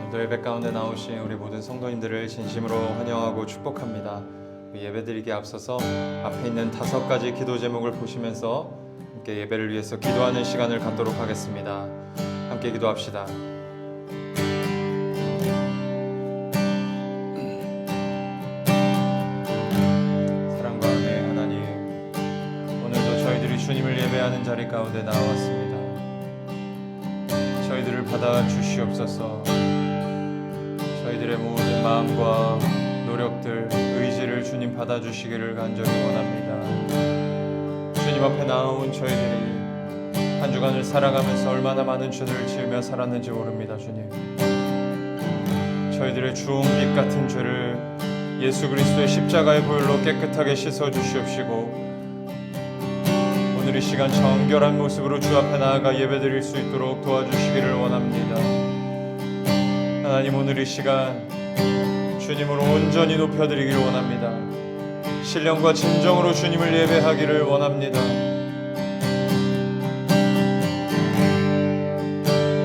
오늘도 예배 가운데 나오신 우리 모든 성도님들을 진심으로 환영하고 축복합니다. 예배드리기에 앞서서 앞에 있는 5가지 기도 제목을 보시면서 함께 예배를 위해서 기도하는 시간을 갖도록 하겠습니다. 함께 기도합시다. 사랑과 은혜의 하나님, 오늘도 저희들이 주님을 예배하는 자리 가운데 나왔습니다. 저희들을 받아 주시옵소서. 저희들의 모든 마음과 노력들, 의지를 주님 받아주시기를 간절히 원합니다. 주님 앞에 나온 저희들이 한 주간을 살아가면서 얼마나 많은 죄를 지으며 살았는지 모릅니다. 주님, 저희들의 주홍빛 같은 죄를 예수 그리스도의 십자가의 보혈로 깨끗하게 씻어 주시옵시고, 오늘 이 시간 정결한 모습으로 주 앞에 나아가 예배드릴 수 있도록 도와주시기를 원합니다. 하나님, 오늘 이 시간 주님을 온전히 높여드리기를 원합니다. 신령과 진정으로 주님을 예배하기를 원합니다.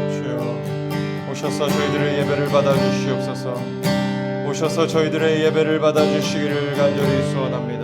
주여, 오셔서 저희들의 예배를 받아주시옵소서. 오셔서 저희들의 예배를 받아주시기를 간절히 소원합니다.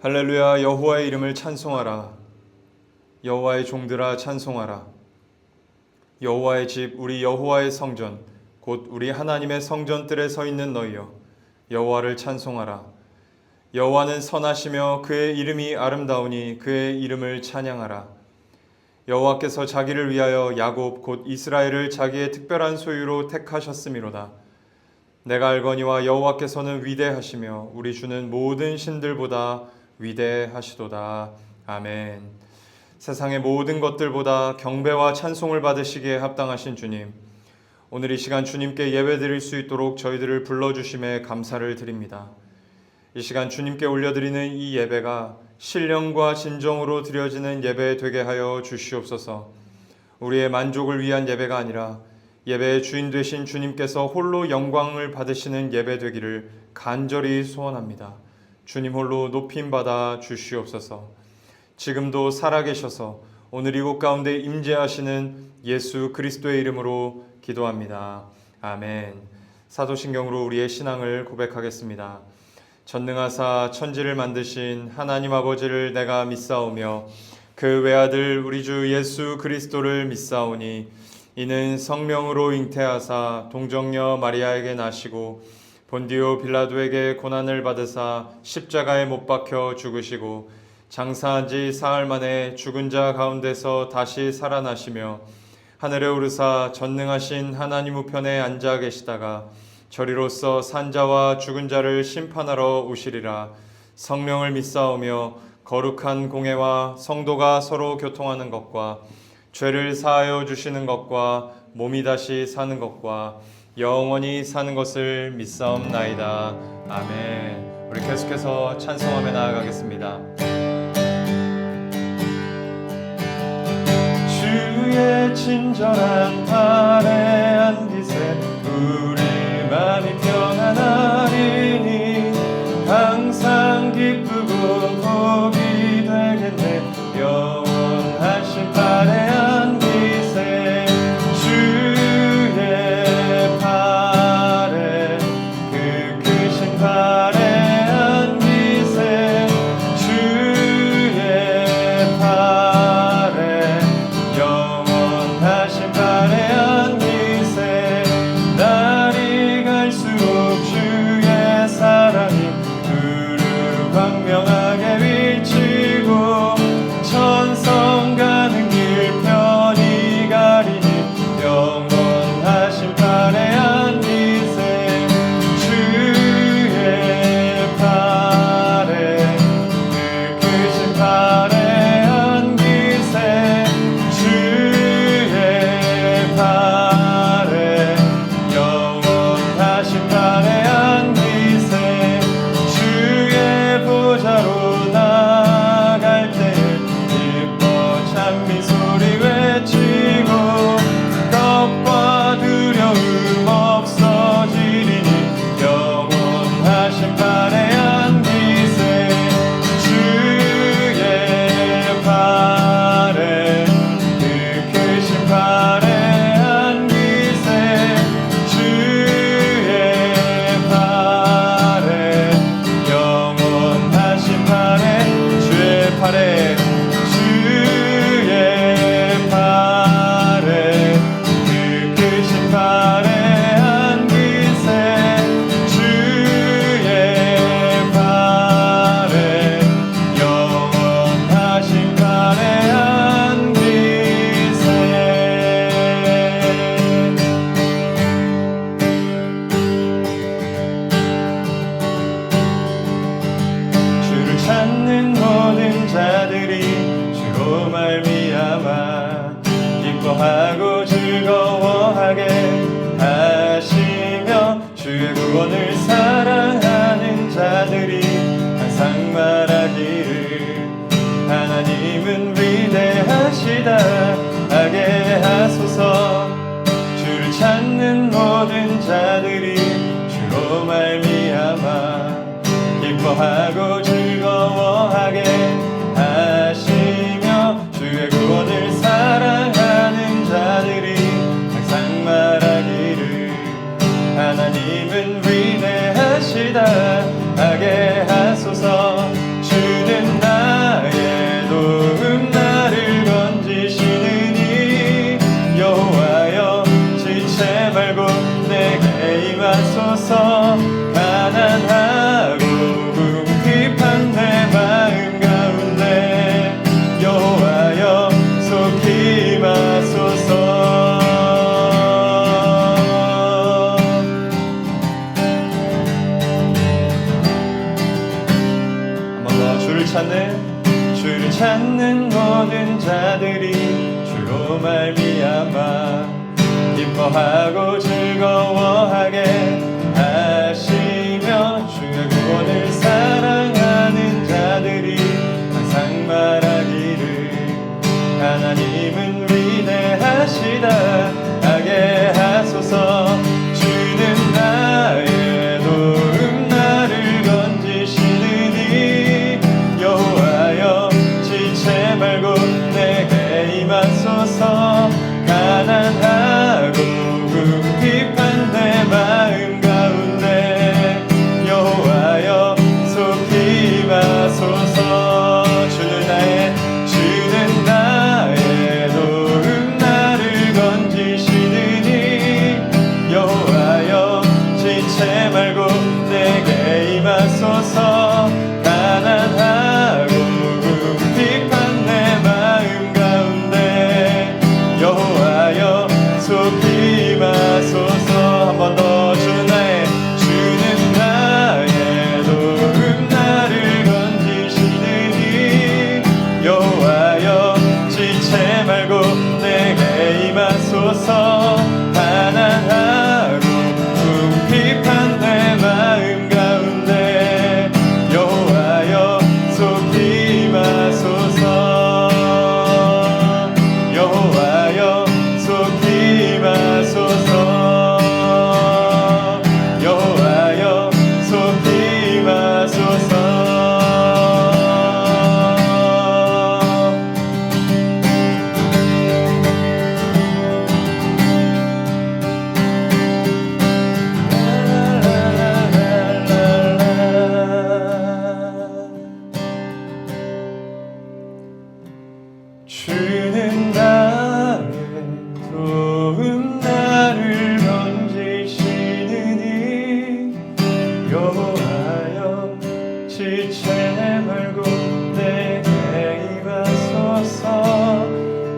할렐루야. 여호와의 이름을 찬송하라. 여호와의 종들아 찬송하라. 여호와의 집, 우리 여호와의 성전, 곧 우리 하나님의 성전들에 서 있는 너희여, 여호와를 찬송하라. 여호와는 선하시며 그의 이름이 아름다우니 그의 이름을 찬양하라. 여호와께서 자기를 위하여 야곱 곧 이스라엘을 자기의 특별한 소유로 택하셨음이로다. 내가 알거니와 여호와께서는 위대하시며 우리 주는 모든 신들보다 위대하시도다. 아멘. 세상의 모든 것들보다 경배와 찬송을 받으시기에 합당하신 주님, 오늘 이 시간 주님께 예배드릴 수 있도록 저희들을 불러주심에 감사를 드립니다. 이 시간 주님께 올려드리는 이 예배가 신령과 진정으로 드려지는 예배 되게 하여 주시옵소서. 우리의 만족을 위한 예배가 아니라 예배의 주인 되신 주님께서 홀로 영광을 받으시는 예배 되기를 간절히 소원합니다. 주님 홀로 높임받아 주시옵소서. 지금도 살아계셔서 오늘 이곳 가운데 임재하시는 예수 그리스도의 이름으로 기도합니다. 아멘. 사도신경으로 우리의 신앙을 고백하겠습니다. 전능하사 천지를 만드신 하나님 아버지를 내가 믿사오며 그 외아들 우리 주 예수 그리스도를 믿사오니 이는 성령으로 잉태하사 동정녀 마리아에게 나시고 본디오 빌라도에게 고난을 받으사 십자가에 못 박혀 죽으시고 장사한 지 사흘 만에 죽은 자 가운데서 다시 살아나시며 하늘에 오르사 전능하신 하나님 우편에 앉아 계시다가 저리로서 산 자와 죽은 자를 심판하러 오시리라. 성령을 믿사오며 거룩한 공회와 성도가 서로 교통하는 것과 죄를 사하여 주시는 것과 몸이 다시 사는 것과 영원히 사는 것을 믿사옵나이다. 아멘. 우리 계속해서 찬송하며 나아가겠습니다. 주의 친절한 팔에 안기세 우리 마음이 평안하리니 구원을 사랑하는 자들이 항상 말하기를 하나님은 위대하시다 하게 하소서. 주를 찾는 모든 자들이 주로 말미암아 기뻐하고 즐거워하게 하시며 주의 구원을 사랑하는 자들이 항상 말하기를 하나님은 위대하시다 하게 하소서. 주는 나의 도움 나를 건지시느니 여호와여 지체 말고 내게 임하소서. 가난하고 궁핍한 내 마음 가운데 여호와여 속히 임하소서. 주를 찾는 모든 자들이 주로 말미암아 기뻐하고 즐거워하게 하시며 주의 구원을 사랑하는 자들이 항상 말하기를 하나님은 위대하시다 하게 하소서. 주는 나의 도움 나를 건지시느니 여호와여 지체 말고 내게 임하소서. 가난하고 궁핍한 내 마음 가운데 여호와여 속히 임하소서. 주는 나의 도움 나를 건지시느니 여호와여 지체 말고 내게 임하소서. 가난하고 궁핍한 내 마음 가운데 여호와여 속히 임하소서. 한 번 더. 주는 나의 도움 나를 건지시느니 여호와여 지체 말고 내게 임하소서. 가난하고 궁핍한 내 마음 가운데 여호와여 속히 임하소서. 여호와여 속히 임하소서. 여호와여 속히 임하소서. 주는 나의 도움 나를 건지시느니 여호와여 지체 말고 내게 임하소서.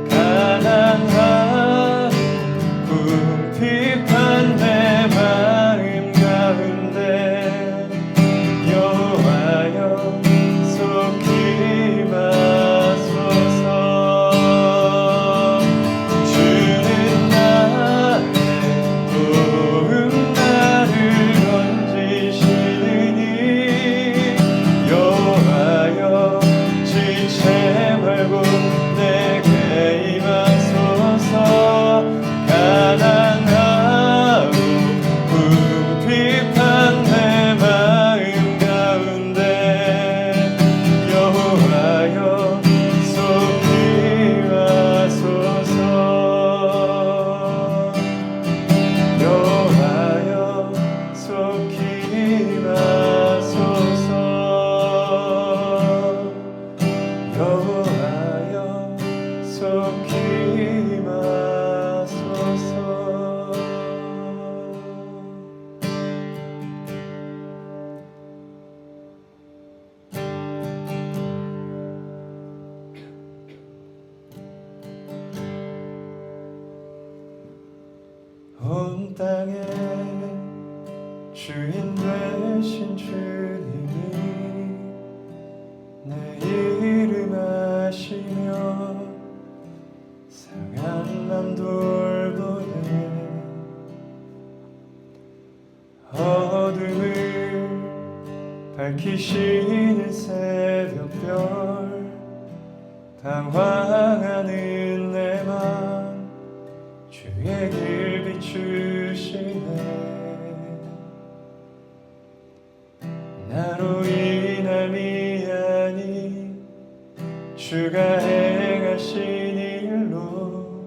가난한 궁핍한 내 마음 가운데 여호와여 속히 임하소서. 주는 나의 도움 나를 건지시느니 여호와여 지체 말고 내게 임하소서. 가난하고 궁핍한 내 마음 가운데 여호와여 속히 임하소서. 여호와여 속히 임하소서. 여호와여 속히 임하소서. 온 땅에 주인 되신 주님이 내 이름 아시며 상한 맘 돌보네. 어둠을 밝히시는 새벽별, 당황하는 내 맘 주의 길 비추시네. 나로 인함이 아닌 주가 행하신 일로,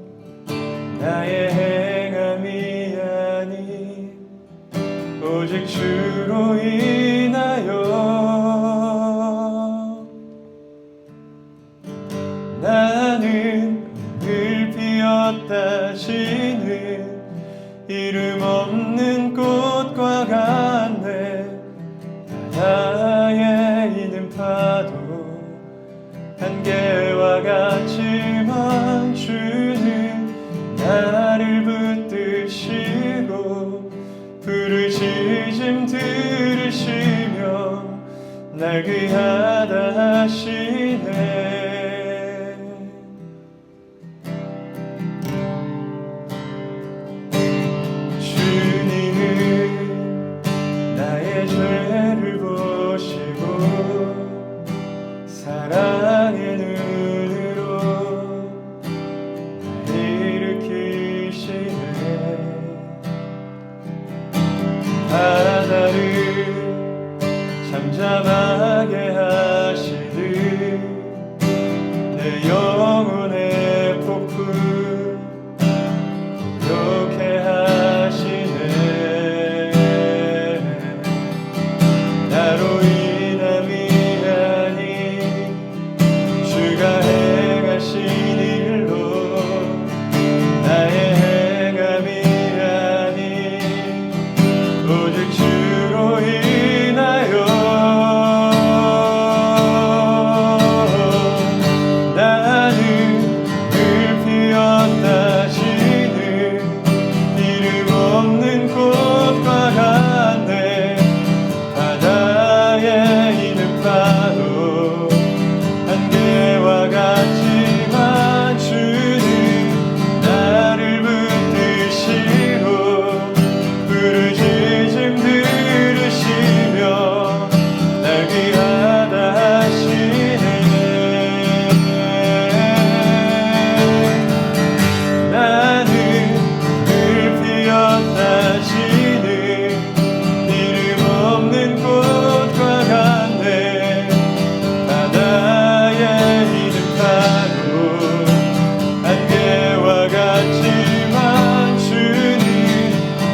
나의 행함이 아닌 오직 주로 인하여 나는 오늘 피었다 지는 이름 없는 꽃과 같네. 바다에 있는 파도 한계와 같지만 주는 나를 붙드시고 부르짖음 들으시며 날 귀하다 하시네. 주님은 나의 죄를 보시고 사랑의 눈으로 날 일으키시네. 바다를 잠잠하게 하시듯 내 영혼의 폭풍 고요케 하시네. 나로 인함이 아닌 주가 행하신 일로, 나의 행함이 아닌 오직 주로 인하여 나는 늘 피었다 지는 이름 없는 꽃과 같네. 바다에 있는 파도 한계와 같지만 주는 나를 붙드시고 부르짖음 들으시며 날 귀하다 하시네. 나는 늘 피었다 지는 이름 없는 꽃과 같네. 바다에 있는 파도 한계와 같지만 주는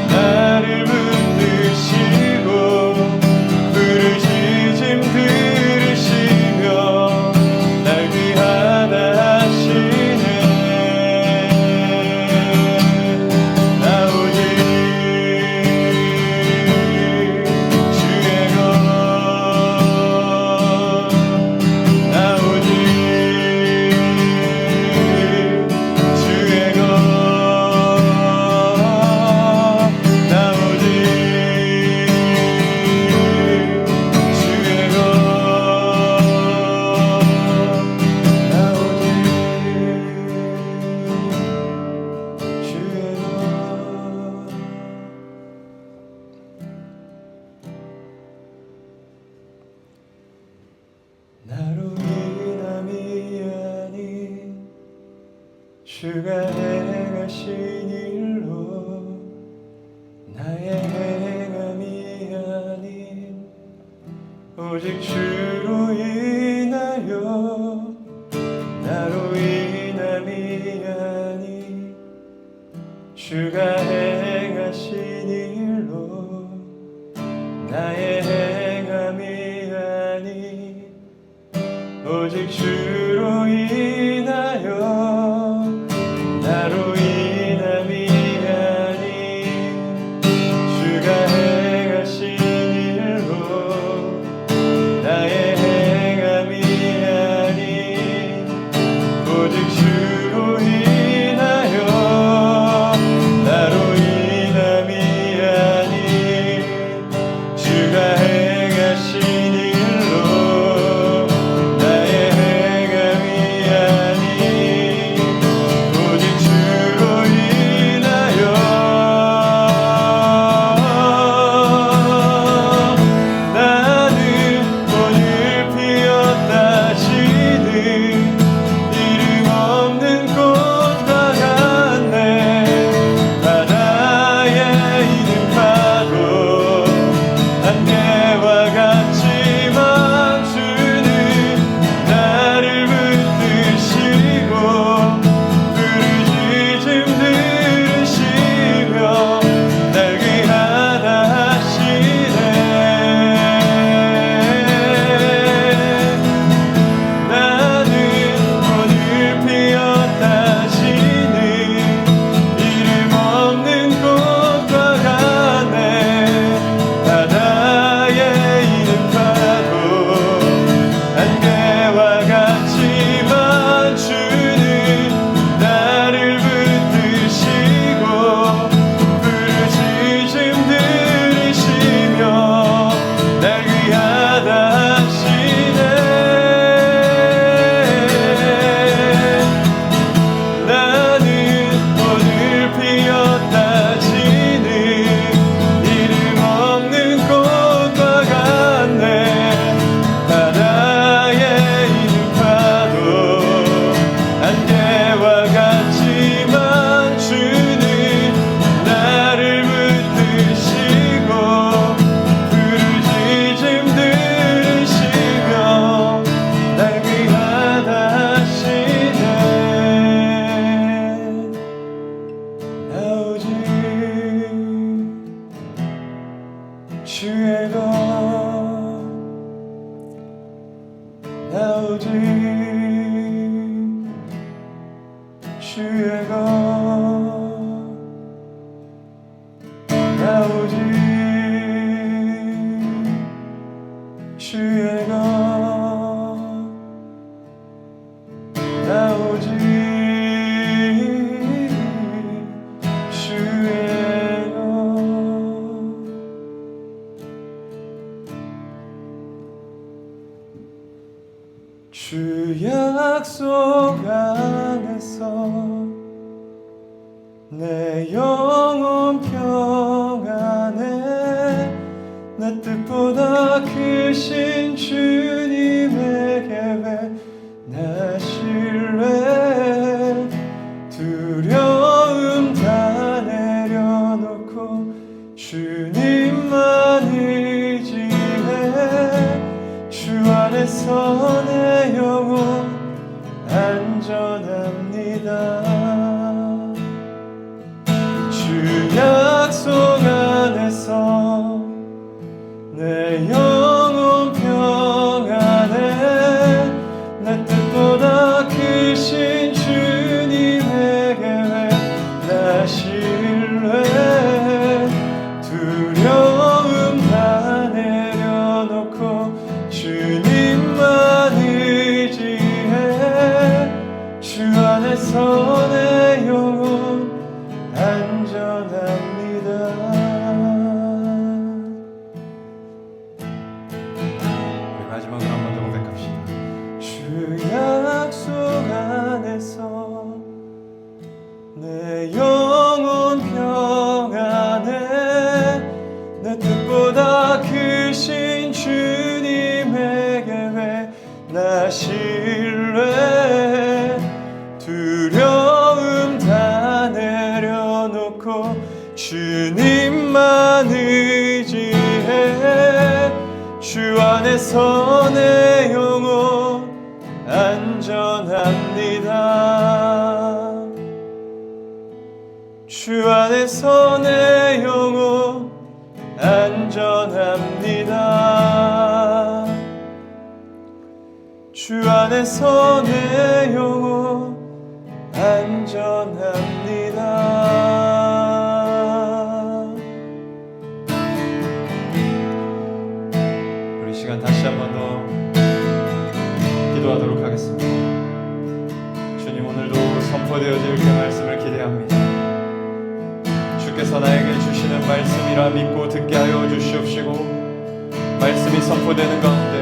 나를 붙드시고 부르짖음 들으시며 날 귀하다 하시네. 나 오직 주의 것, 나 오직 주의 것, 나 오직 주의 것, 나 오직 주의 것. 나로 인함이 아닌 주가 행하신 일로, 나의 행함이 아닌 오직 주로 인하여 나로 인함이 아닌 주가 행하신 일로, 나의 행함이 아닌 오직 주로 인하여 나로 인함이 아닌 주가 행하신 일로, 나의 행함이 아닌 오직 주로 인하여 나로 인함이 아닌 주가 행하신 일로, 나의 행함이 오직 주의 것, 나 오직 주의 것, 나 오직 주의 것. 주 약속 안에서 내 영혼 평안해, 내 뜻보다 크신 주님의 계획 나 신뢰, 두려움 다 내려놓고 주님만 의지해, 주 안에서 내 영혼 안전합니다. 주 약속 안에서 내 영혼 평안해, 내 뜻보다 크신 주님의 계획 나 신뢰, 두려움 다 내려놓고 주님만 의지해, 주 안에서 내 영혼 안전합니다. 우리 마지막으로 한 번 더 고백합시다. 주 약속 안에서 내 영혼 평안해, 내 뜻보다 크신 주님의 계획 나 신뢰, 두려움 다 내려놓고 주님만 의지해, 주 안에서 내 영혼 안전합니다. 주 안에서 내 영혼 안전합니다. 주 안에서 내 영혼 안전합니다. 우리 시간 다시 한 번 더 기도하도록 하겠습니다. 주님, 오늘도 선포되어질 그 말씀을 기대합니다. 주께서 나에게 주시는 말씀이라 믿고 듣게 하여 주시옵시고, 말씀이 선포되는 가운데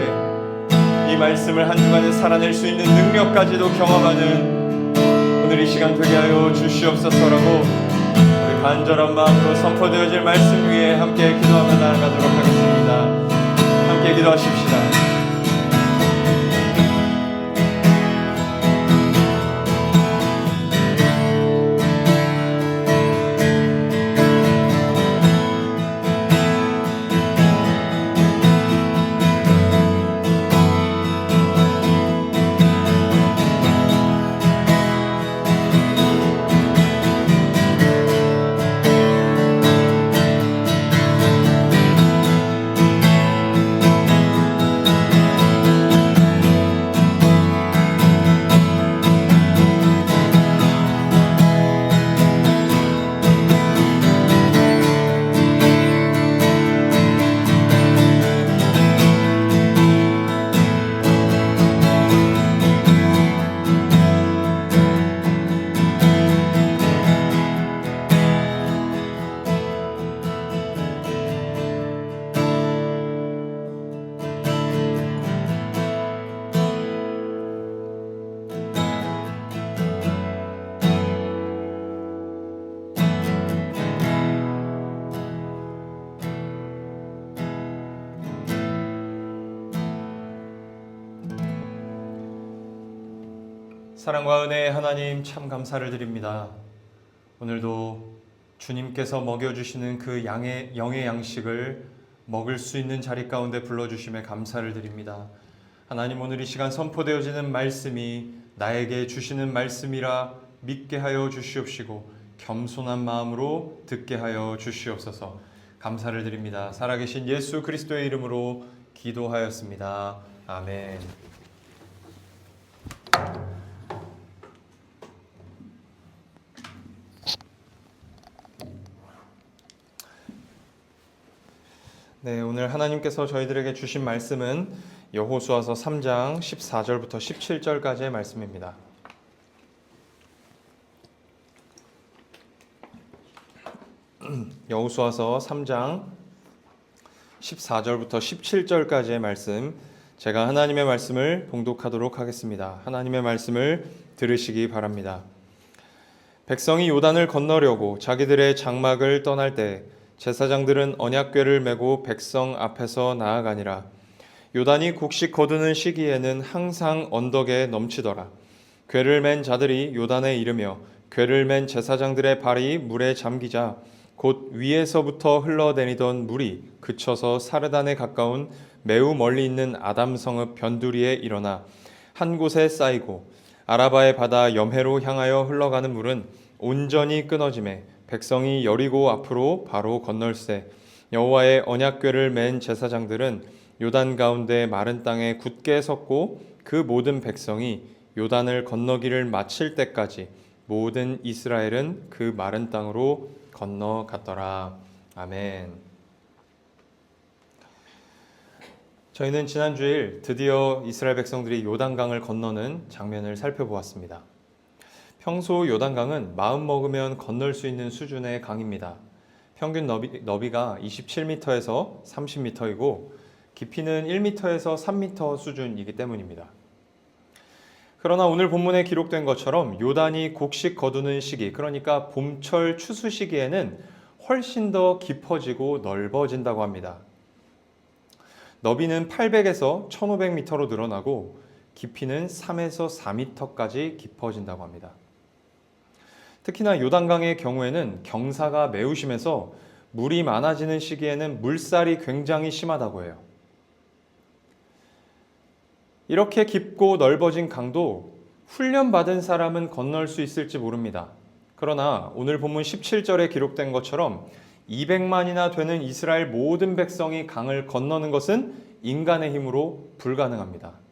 이 말씀을 한 주간에 살아낼 수 있는 능력까지도 경험하는 오늘 이 시간 되게 하여 주시옵소서라고 우리 간절한 마음으로 선포되어질 말씀 위에 함께 기도하며 나아가도록 하겠습니다. 함께 기도하십시다. 사랑과 은혜의 하나님, 참 감사를 드립니다. 오늘도 주님께서 먹여주시는 그 영의 양식을 먹을 수 있는 자리 가운데 불러주심에 감사를 드립니다. 하나님, 오늘 이 시간 선포되어지는 말씀이 나에게 주시는 말씀이라 믿게 하여 주시옵시고 겸손한 마음으로 듣게 하여 주시옵소서. 감사를 드립니다. 살아계신 예수 그리스도의 이름으로 기도하였습니다. 아멘. 네, 오늘 하나님께서 저희들에게 주신 말씀은 여호수아서 3장 14절부터 17절까지의 말씀입니다. 여호수아서 3장 14절부터 17절까지의 말씀, 제가 하나님의 말씀을 봉독하도록 하겠습니다. 하나님의 말씀을 들으시기 바랍니다. 백성이 요단을 건너려고 자기들의 장막을 떠날 때 제사장들은 언약궤를 메고 백성 앞에서 나아가니라. 요단이 곡식 거두는 시기에는 항상 언덕에 넘치더라. 궤를 맨 자들이 요단에 이르며 궤를 맨 제사장들의 발이 물에 잠기자 곧 위에서부터 흘러내리던 물이 그쳐서 사르단에 가까운 매우 멀리 있는 아담성읍 변두리에 일어나 한 곳에 쌓이고 아라바의 바다 염해로 향하여 흘러가는 물은 온전히 끊어지매 백성이 여리고 앞으로 바로 건널세. 여호와의 언약궤를 맨 제사장들은 요단 가운데 마른 땅에 굳게 섰고 그 모든 백성이 요단을 건너기를 마칠 때까지 모든 이스라엘은 그 마른 땅으로 건너갔더라. 아멘. 저희는 지난 주일 드디어 이스라엘 백성들이 요단강을 건너는 장면을 살펴보았습니다. 평소 요단강은 마음 먹으면 건널 수 있는 수준의 강입니다. 평균 너비가 27m에서 30m이고 깊이는 1m에서 3m 수준이기 때문입니다. 그러나 오늘 본문에 기록된 것처럼 요단이 곡식 거두는 시기, 그러니까 봄철 추수 시기에는 훨씬 더 깊어지고 넓어진다고 합니다. 너비는 800에서 1500m로 늘어나고 깊이는 3에서 4m까지 깊어진다고 합니다. 특히나 요단강의 경우에는 경사가 매우 심해서 물이 많아지는 시기에는 물살이 굉장히 심하다고 해요. 이렇게 깊고 넓어진 강도 훈련받은 사람은 건널 수 있을지 모릅니다. 그러나 오늘 본문 17절에 기록된 것처럼 200만이나 되는 이스라엘 모든 백성이 강을 건너는 것은 인간의 힘으로 불가능합니다.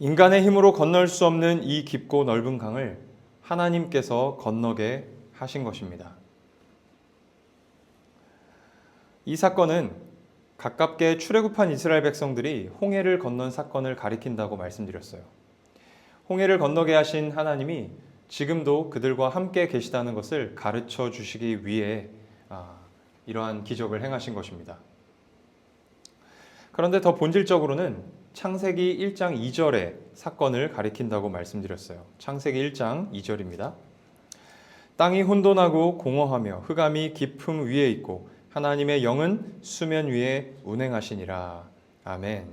인간의 힘으로 건널 수 없는 이 깊고 넓은 강을 하나님께서 건너게 하신 것입니다. 이 사건은 가깝게 출애굽한 이스라엘 백성들이 홍해를 건넌 사건을 가리킨다고 말씀드렸어요. 홍해를 건너게 하신 하나님이 지금도 그들과 함께 계시다는 것을 가르쳐 주시기 위해 이러한 기적을 행하신 것입니다. 그런데 더 본질적으로는 창세기 1장 2절의 사건을 가리킨다고 말씀드렸어요. 창세기 1장 2절입니다. 땅이 혼돈하고 공허하며 흑암이 깊음 위에 있고 하나님의 영은 수면 위에 운행하시니라. 아멘.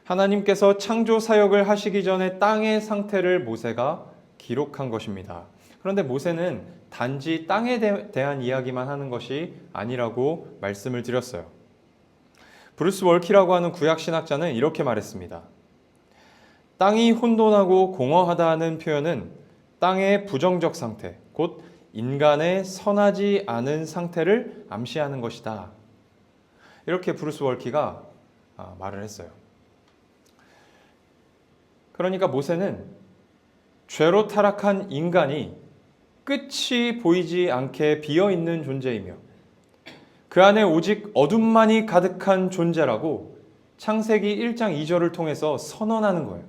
하나님께서 창조 사역을 하시기 전에 땅의 상태를 모세가 기록한 것입니다. 그런데 모세는 단지 땅에 대한 이야기만 하는 것이 아니라고 말씀을 드렸어요. 브루스 월키라고 하는 구약신학자는 이렇게 말했습니다. 땅이 혼돈하고 공허하다는 표현은 땅의 부정적 상태, 곧 인간의 선하지 않은 상태를 암시하는 것이다. 이렇게 브루스 월키가 말을 했어요. 그러니까 모세는 죄로 타락한 인간이 끝이 보이지 않게 비어있는 존재이며 그 안에 오직 어둠만이 가득한 존재라고 창세기 1장 2절을 통해서 선언하는 거예요.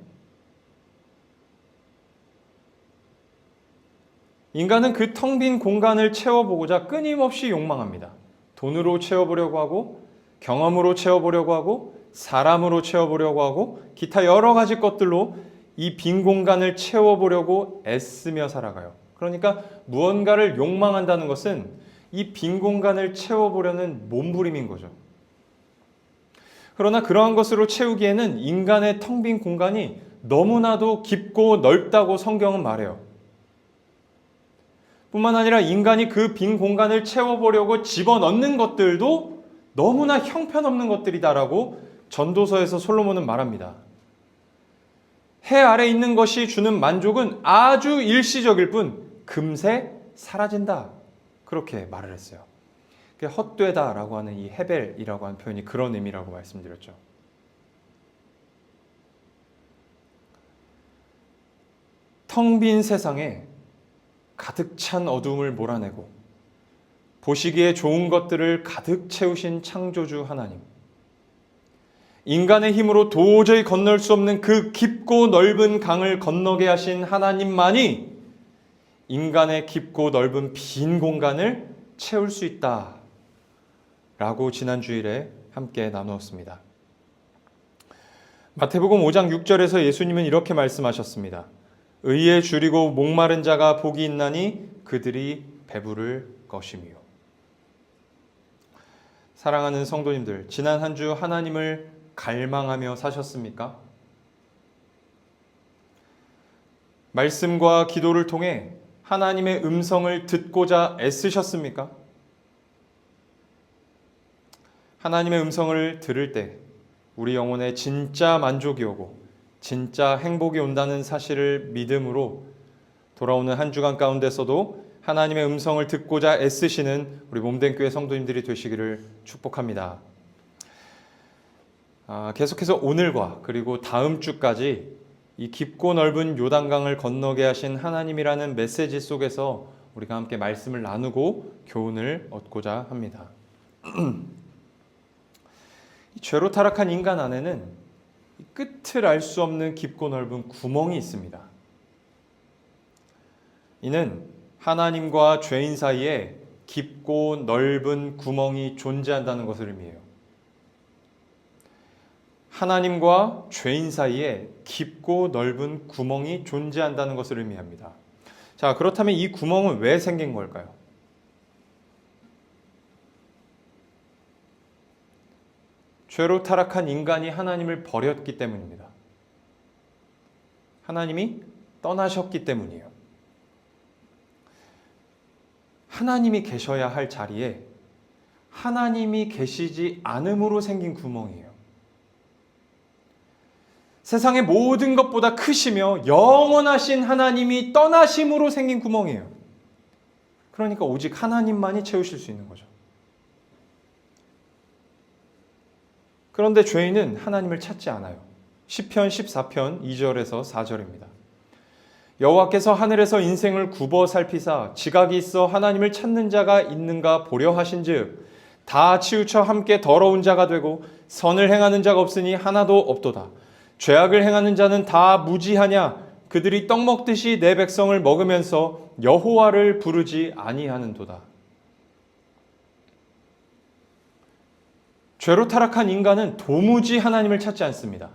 인간은 그 텅 빈 공간을 채워보고자 끊임없이 욕망합니다. 돈으로 채워보려고 하고, 경험으로 채워보려고 하고, 사람으로 채워보려고 하고, 기타 여러 가지 것들로 이 빈 공간을 채워보려고 애쓰며 살아가요. 그러니까 무언가를 욕망한다는 것은 이 빈 공간을 채워보려는 몸부림인 거죠. 그러나 그러한 것으로 채우기에는 인간의 텅 빈 공간이 너무나도 깊고 넓다고 성경은 말해요. 뿐만 아니라 인간이 그 빈 공간을 채워보려고 집어넣는 것들도 너무나 형편없는 것들이다라고 전도서에서 솔로몬은 말합니다. 해 아래 있는 것이 주는 만족은 아주 일시적일 뿐 금세 사라진다. 그렇게 말을 했어요. 헛되다라고 하는 이 헤벨이라고 하는 표현이 그런 의미라고 말씀드렸죠. 텅 빈 세상에 가득 찬 어둠을 몰아내고 보시기에 좋은 것들을 가득 채우신 창조주 하나님, 인간의 힘으로 도저히 건널 수 없는 그 깊고 넓은 강을 건너게 하신 하나님만이 인간의 깊고 넓은 빈 공간을 채울 수 있다 라고 지난 주일에 함께 나누었습니다. 마태복음 5장 6절에서 예수님은 이렇게 말씀하셨습니다. 의에 줄이고 목마른 자가 복이 있나니 그들이 배부를 것이며. 사랑하는 성도님들, 지난 한 주 하나님을 갈망하며 사셨습니까? 말씀과 기도를 통해 하나님의 음성을 듣고자 애쓰셨습니까? 하나님의 음성을 들을 때 우리 영혼에 진짜 만족이 오고 진짜 행복이 온다는 사실을 믿음으로 돌아오는 한 주간 가운데서도 하나님의 음성을 듣고자 애쓰시는 우리 몸된 교회 성도님들이 되시기를 축복합니다. 계속해서 오늘과 그리고 다음 주까지 이 깊고 넓은 요단강을 건너게 하신 하나님이라는 메시지 속에서 우리가 함께 말씀을 나누고 교훈을 얻고자 합니다. 죄로 타락한 인간 안에는 끝을 알 수 없는 깊고 넓은 구멍이 있습니다. 이는 하나님과 죄인 사이에 깊고 넓은 구멍이 존재한다는 것을 의미해요. 하나님과 죄인 사이에 깊고 넓은 구멍이 존재한다는 것을 의미합니다. 자, 그렇다면 이 구멍은 왜 생긴 걸까요? 죄로 타락한 인간이 하나님을 버렸기 때문입니다. 하나님이 떠나셨기 때문이에요. 하나님이 계셔야 할 자리에 하나님이 계시지 않음으로 생긴 구멍이에요. 세상의 모든 것보다 크시며 영원하신 하나님이 떠나심으로 생긴 구멍이에요. 그러니까 오직 하나님만이 채우실 수 있는 거죠. 그런데 죄인은 하나님을 찾지 않아요. 시편 14편 2절에서 4절입니다. 여호와께서 하늘에서 인생을 굽어 살피사 지각이 있어 하나님을 찾는 자가 있는가 보려 하신즉 다 치우쳐 함께 더러운 자가 되고 선을 행하는 자가 없으니 하나도 없도다. 죄악을 행하는 자는 다 무지하냐? 그들이 떡 먹듯이 내 백성을 먹으면서 여호와를 부르지 아니하는도다. 죄로 타락한 인간은 도무지 하나님을 찾지 않습니다.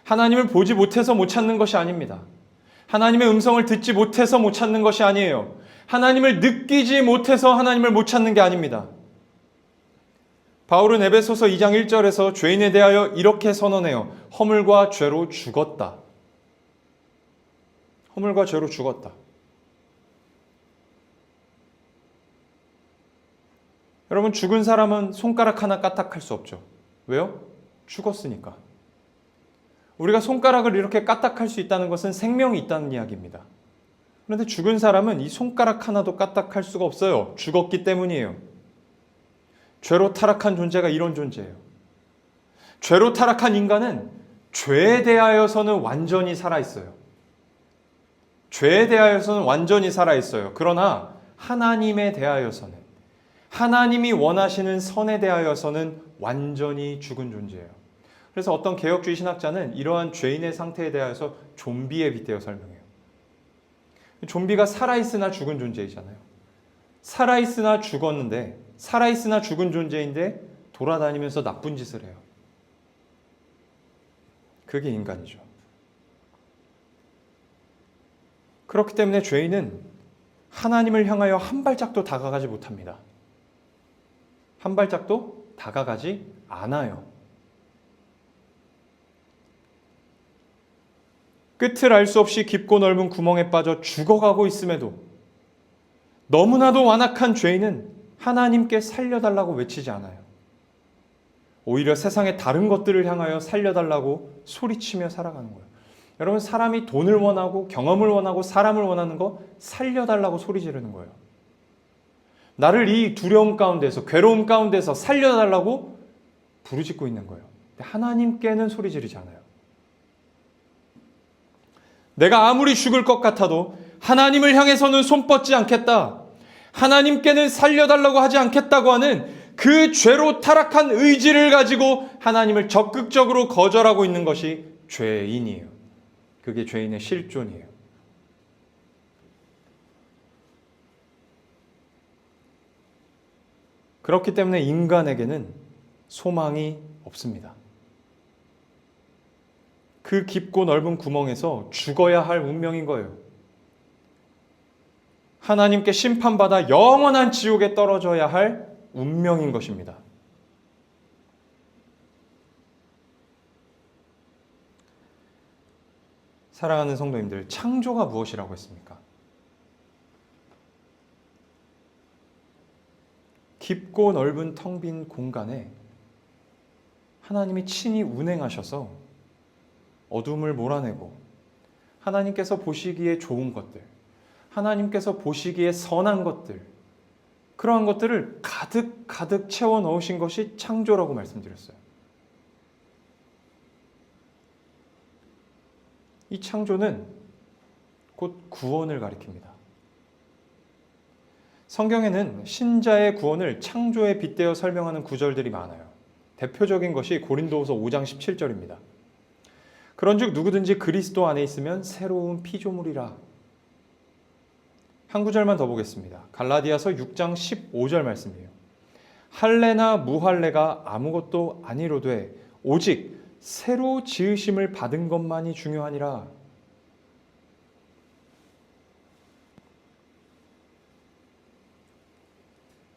하나님을 보지 못해서 못 찾는 것이 아닙니다. 하나님의 음성을 듣지 못해서 못 찾는 것이 아니에요. 하나님을 느끼지 못해서 하나님을 못 찾는 게 아닙니다. 바울은 에베소서 2장 1절에서 죄인에 대하여 이렇게 선언해요. 허물과 죄로 죽었다. 허물과 죄로 죽었다. 여러분, 죽은 사람은 손가락 하나 까딱할 수 없죠. 왜요? 죽었으니까. 우리가 손가락을 이렇게 까딱할 수 있다는 것은 생명이 있다는 이야기입니다. 그런데 죽은 사람은 이 손가락 하나도 까딱할 수가 없어요. 죽었기 때문이에요. 죄로 타락한 존재가 이런 존재예요. 죄로 타락한 인간은 죄에 대하여서는 완전히 살아있어요. 죄에 대하여서는 완전히 살아있어요. 그러나 하나님에 대하여서는, 하나님이 원하시는 선에 대하여서는 완전히 죽은 존재예요. 그래서 어떤 개혁주의 신학자는 이러한 죄인의 상태에 대해서 좀비에 빗대어 설명해요. 좀비가 살아있으나 죽은 존재이잖아요. 살아있으나 죽었는데, 살아있으나 죽은 존재인데 돌아다니면서 나쁜 짓을 해요. 그게 인간이죠. 그렇기 때문에 죄인은 하나님을 향하여 한 발짝도 다가가지 못합니다. 한 발짝도 다가가지 않아요. 끝을 알 수 없이 깊고 넓은 구멍에 빠져 죽어가고 있음에도 너무나도 완악한 죄인은 하나님께 살려달라고 외치지 않아요. 오히려 세상의 다른 것들을 향하여 살려달라고 소리치며 살아가는 거예요. 여러분, 사람이 돈을 원하고 경험을 원하고 사람을 원하는 거 살려달라고 소리 지르는 거예요. 나를 이 두려움 가운데서, 괴로움 가운데서 살려달라고 부르짖고 있는 거예요. 하나님께는 소리 지르지 않아요. 내가 아무리 죽을 것 같아도 하나님을 향해서는 손 뻗지 않겠다. 하나님께는 살려달라고 하지 않겠다고 하는 그 죄로 타락한 의지를 가지고 하나님을 적극적으로 거절하고 있는 것이 죄인이에요. 그게 죄인의 실존이에요. 그렇기 때문에 인간에게는 소망이 없습니다. 그 깊고 넓은 구멍에서 죽어야 할 운명인 거예요. 하나님께 심판받아 영원한 지옥에 떨어져야 할 운명인 것입니다. 사랑하는 성도님들, 창조가 무엇이라고 했습니까? 깊고 넓은 텅 빈 공간에 하나님이 친히 운행하셔서 어둠을 몰아내고 하나님께서 보시기에 좋은 것들, 하나님께서 보시기에 선한 것들, 그러한 것들을 가득 채워 넣으신 것이 창조라고 말씀드렸어요. 이 창조는 곧 구원을 가리킵니다. 성경에는 신자의 구원을 창조에 빗대어 설명하는 구절들이 많아요. 대표적인 것이 고린도후서 5장 17절입니다. 그런즉 누구든지 그리스도 안에 있으면 새로운 피조물이라. 한 구절만 더 보겠습니다. 갈라디아서 6장 15절 말씀이에요. 할례나 무할례가 아무것도 아니로되 오직 새로 지으심을 받은 것만이 중요하니라.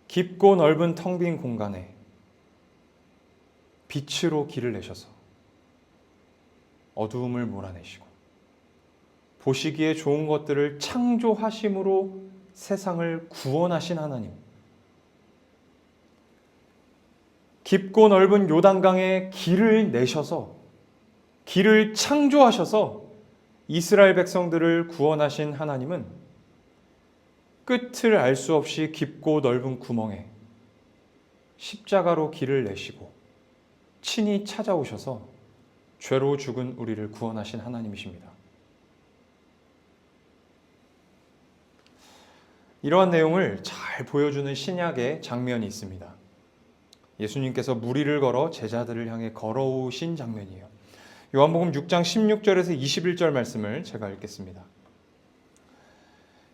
깊고 넓은 텅 빈 공간에 빛으로 길을 내셔서 어두움을 몰아내시고 보시기에 좋은 것들을 창조하심으로 세상을 구원하신 하나님. 깊고 넓은 요단강에 길을 내셔서 길을 창조하셔서 이스라엘 백성들을 구원하신 하나님은 끝을 알 수 없이 깊고 넓은 구멍에 십자가로 길을 내시고 친히 찾아오셔서 죄로 죽은 우리를 구원하신 하나님이십니다. 이러한 내용을 잘 보여주는 신약의 장면이 있습니다. 예수님께서 무리를 걸어 제자들을 향해 걸어오신 장면이에요. 요한복음 6장 16절에서 21절 말씀을 제가 읽겠습니다.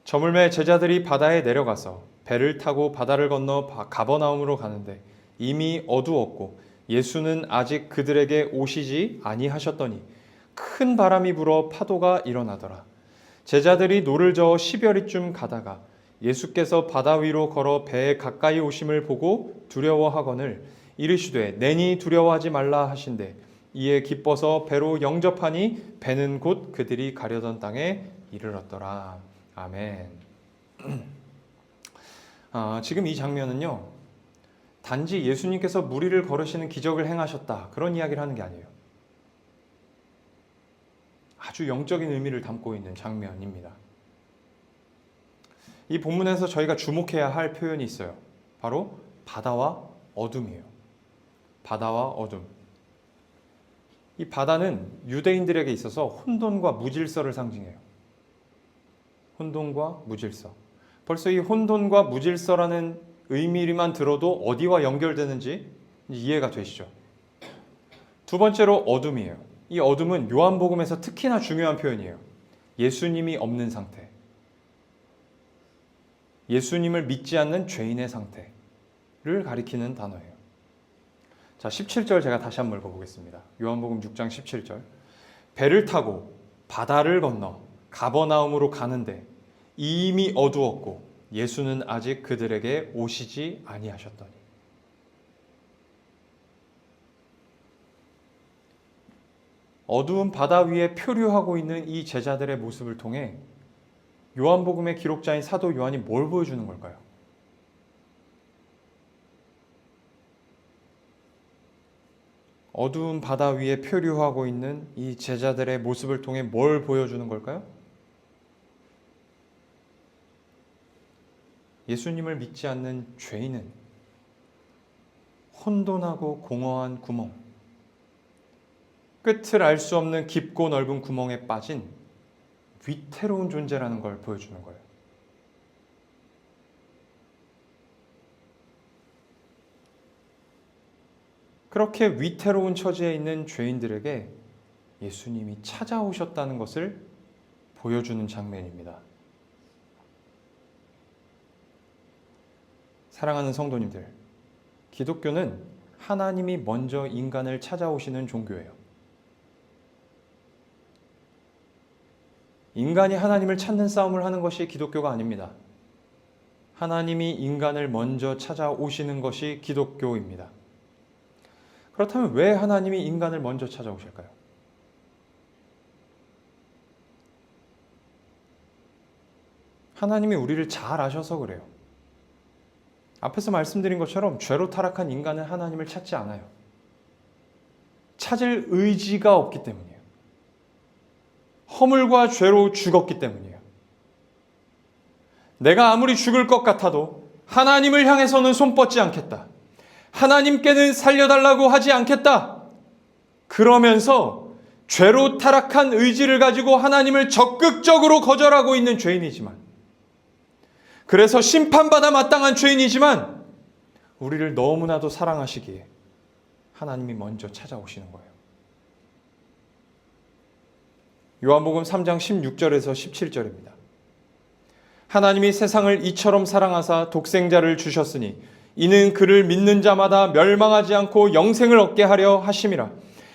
저물매 제자들이 바다에 내려가서 배를 타고 바다를 건너 가버나움으로 가는데 이미 어두웠고 예수는 아직 그들에게 오시지 아니하셨더니 큰 바람이 불어 파도가 일어나더라. 제자들이 노를 저어 10여리쯤 가다가 예수께서 바다 위로 걸어 배에 가까이 오심을 보고 두려워하거늘 이르시되 내니 두려워하지 말라 하신대 이에 기뻐서 배로 영접하니 배는 곧 그들이 가려던 땅에 이르렀더라. 아멘. 지금 이 장면은요, 단지 예수님께서 무리를 걸으시는 기적을 행하셨다, 그런 이야기를 하는 게 아니에요. 아주 영적인 의미를 담고 있는 장면입니다. 이 본문에서 저희가 주목해야 할 표현이 있어요. 바로 바다와 어둠이에요. 바다와 어둠. 이 바다는 유대인들에게 있어서 혼돈과 무질서를 상징해요. 혼돈과 무질서. 벌써 이 혼돈과 무질서라는 의미만 들어도 어디와 연결되는지 이해가 되시죠? 두 번째로 어둠이에요. 이 어둠은 요한복음에서 특히나 중요한 표현이에요. 예수님이 없는 상태. 예수님을 믿지 않는 죄인의 상태를 가리키는 단어예요. 자, 17절 제가 다시 한번 읽어보겠습니다. 요한복음 6장 17절. 배를 타고 바다를 건너 가버나움으로 가는데 이미 어두웠고 예수는 아직 그들에게 오시지 아니하셨더니. 어두운 바다 위에 표류하고 있는 이 제자들의 모습을 통해 요한복음의 기록자인 사도 요한이 뭘 보여주는 걸까요? 어두운 바다 위에 표류하고 있는 이 제자들의 모습을 통해 뭘 보여주는 걸까요? 예수님을 믿지 않는 죄인은 혼돈하고 공허한 구멍, 끝을 알 수 없는 깊고 넓은 구멍에 빠진 위태로운 존재라는 걸 보여주는 거예요. 그렇게 위태로운 처지에 있는 죄인들에게 예수님이 찾아오셨다는 것을 보여주는 장면입니다. 사랑하는 성도님들, 기독교는 하나님이 먼저 인간을 찾아오시는 종교예요. 인간이 하나님을 찾는 싸움을 하는 것이 기독교가 아닙니다. 하나님이 인간을 먼저 찾아오시는 것이 기독교입니다. 그렇다면 왜 하나님이 인간을 먼저 찾아오실까요? 하나님이 우리를 잘 아셔서 그래요. 앞에서 말씀드린 것처럼 죄로 타락한 인간은 하나님을 찾지 않아요. 찾을 의지가 없기 때문이에요. 허물과 죄로 죽었기 때문이에요. 내가 아무리 죽을 것 같아도 하나님을 향해서는 손 뻗지 않겠다. 하나님께는 살려달라고 하지 않겠다. 그러면서 죄로 타락한 의지를 가지고 하나님을 적극적으로 거절하고 있는 죄인이지만, 그래서 심판받아 마땅한 죄인이지만 우리를 너무나도 사랑하시기에 하나님이 먼저 찾아오시는 거예요. 요한복음 3장 16절에서 17절입니다. 하나님이 세상을 이처럼 사랑하사 독생자를 주셨으니 이는 그를 믿는 자마다 멸망하지 않고 영생을 얻게 하려 하심이라.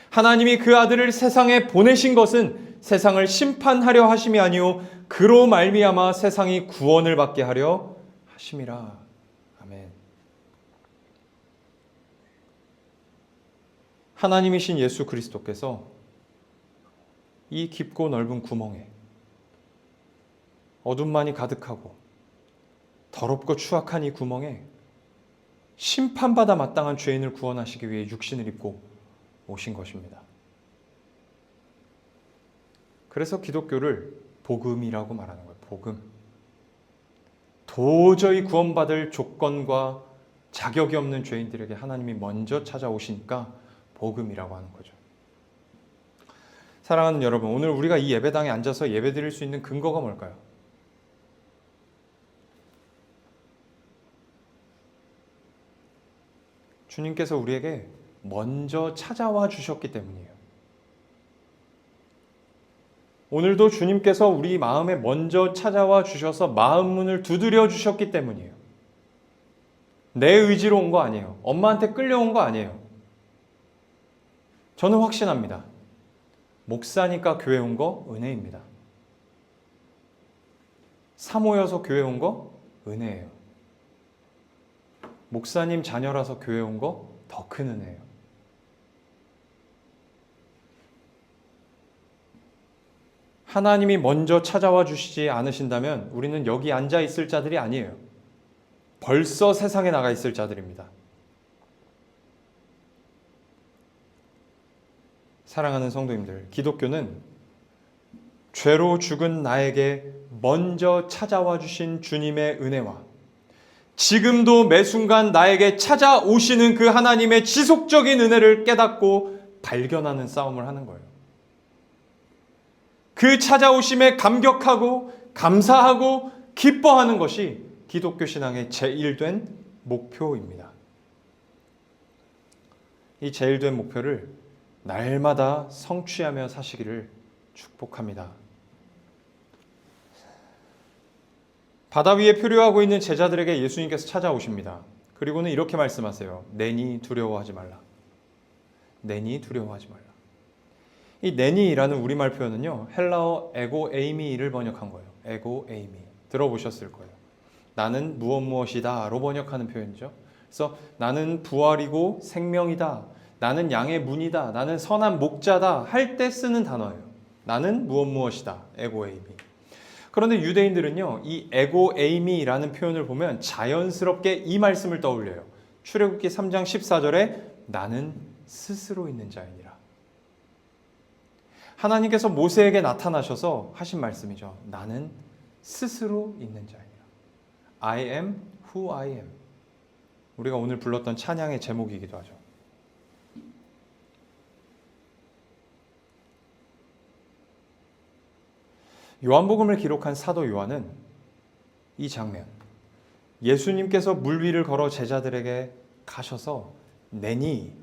하나님이 그 아들을 세상에 보내신 것은 세상을 심판하려 하심이 아니요 그로 말미암아 세상이 구원을 받게 하려 하심이라. 아멘. 하나님이신 예수 그리스도께서 이 깊고 넓은 구멍에 어둠만이 가득하고 더럽고 추악한 이 구멍에 심판받아 마땅한 죄인을 구원하시기 위해 육신을 입고 오신 것입니다. 그래서 기독교를 복음이라고 말하는 거예요. 복음. 도저히 구원받을 조건과 자격이 없는 죄인들에게 하나님이 먼저 찾아오시니까 복음이라고 하는 거죠. 사랑하는 여러분, 오늘 우리가 이 예배당에 앉아서 예배드릴 수 있는 근거가 뭘까요? 주님께서 우리에게 먼저 찾아와 주셨기 때문이에요. 오늘도 주님께서 우리 마음에 먼저 찾아와 주셔서 마음 문을 두드려 주셨기 때문이에요. 내 의지로 온 거 아니에요. 엄마한테 끌려온 거 아니에요. 저는 확신합니다. 목사니까 교회 온 거 은혜입니다. 사모여서 교회 온 거 은혜예요. 목사님 자녀라서 교회 온 거 더 큰 은혜예요. 하나님이 먼저 찾아와 주시지 않으신다면 우리는 여기 앉아 있을 자들이 아니에요. 벌써 세상에 나가 있을 자들입니다. 사랑하는 성도님들, 기독교는 죄로 죽은 나에게 먼저 찾아와 주신 주님의 은혜와 지금도 매 순간 나에게 찾아오시는 그 하나님의 지속적인 은혜를 깨닫고 발견하는 싸움을 하는 거예요. 그 찾아오심에 감격하고 감사하고 기뻐하는 것이 기독교 신앙의 제1된 목표입니다. 이 제1된 목표를 날마다 성취하며 사시기를 축복합니다. 바다 위에 표류하고 있는 제자들에게 예수님께서 찾아오십니다. 그리고는 이렇게 말씀하세요. 내니 두려워하지 말라. 내니 두려워하지 말라. 이 내니라는 우리말 표현은요, 헬라어 에고 에이미를 번역한 거예요. 에고 에이미. 들어보셨을 거예요. 나는 무엇이다로 번역하는 표현이죠. 그래서 나는 부활이고 생명이다. 나는 양의 문이다. 나는 선한 목자다. 할 때 쓰는 단어예요. 나는 무엇이다. 에고 에이미. 그런데 유대인들은요, 이 에고 에이미라는 표현을 보면 자연스럽게 이 말씀을 떠올려요. 출애굽기 3장 14절에 나는 스스로 있는 자이니라. 하나님께서 모세에게 나타나셔서 하신 말씀이죠. 나는 스스로 있는 자이니라. I am who I am. 우리가 오늘 불렀던 찬양의 제목이기도 하죠. 요한복음을 기록한 사도 요한은 이 장면, 예수님께서 물 위를 걸어 제자들에게 가셔서 내니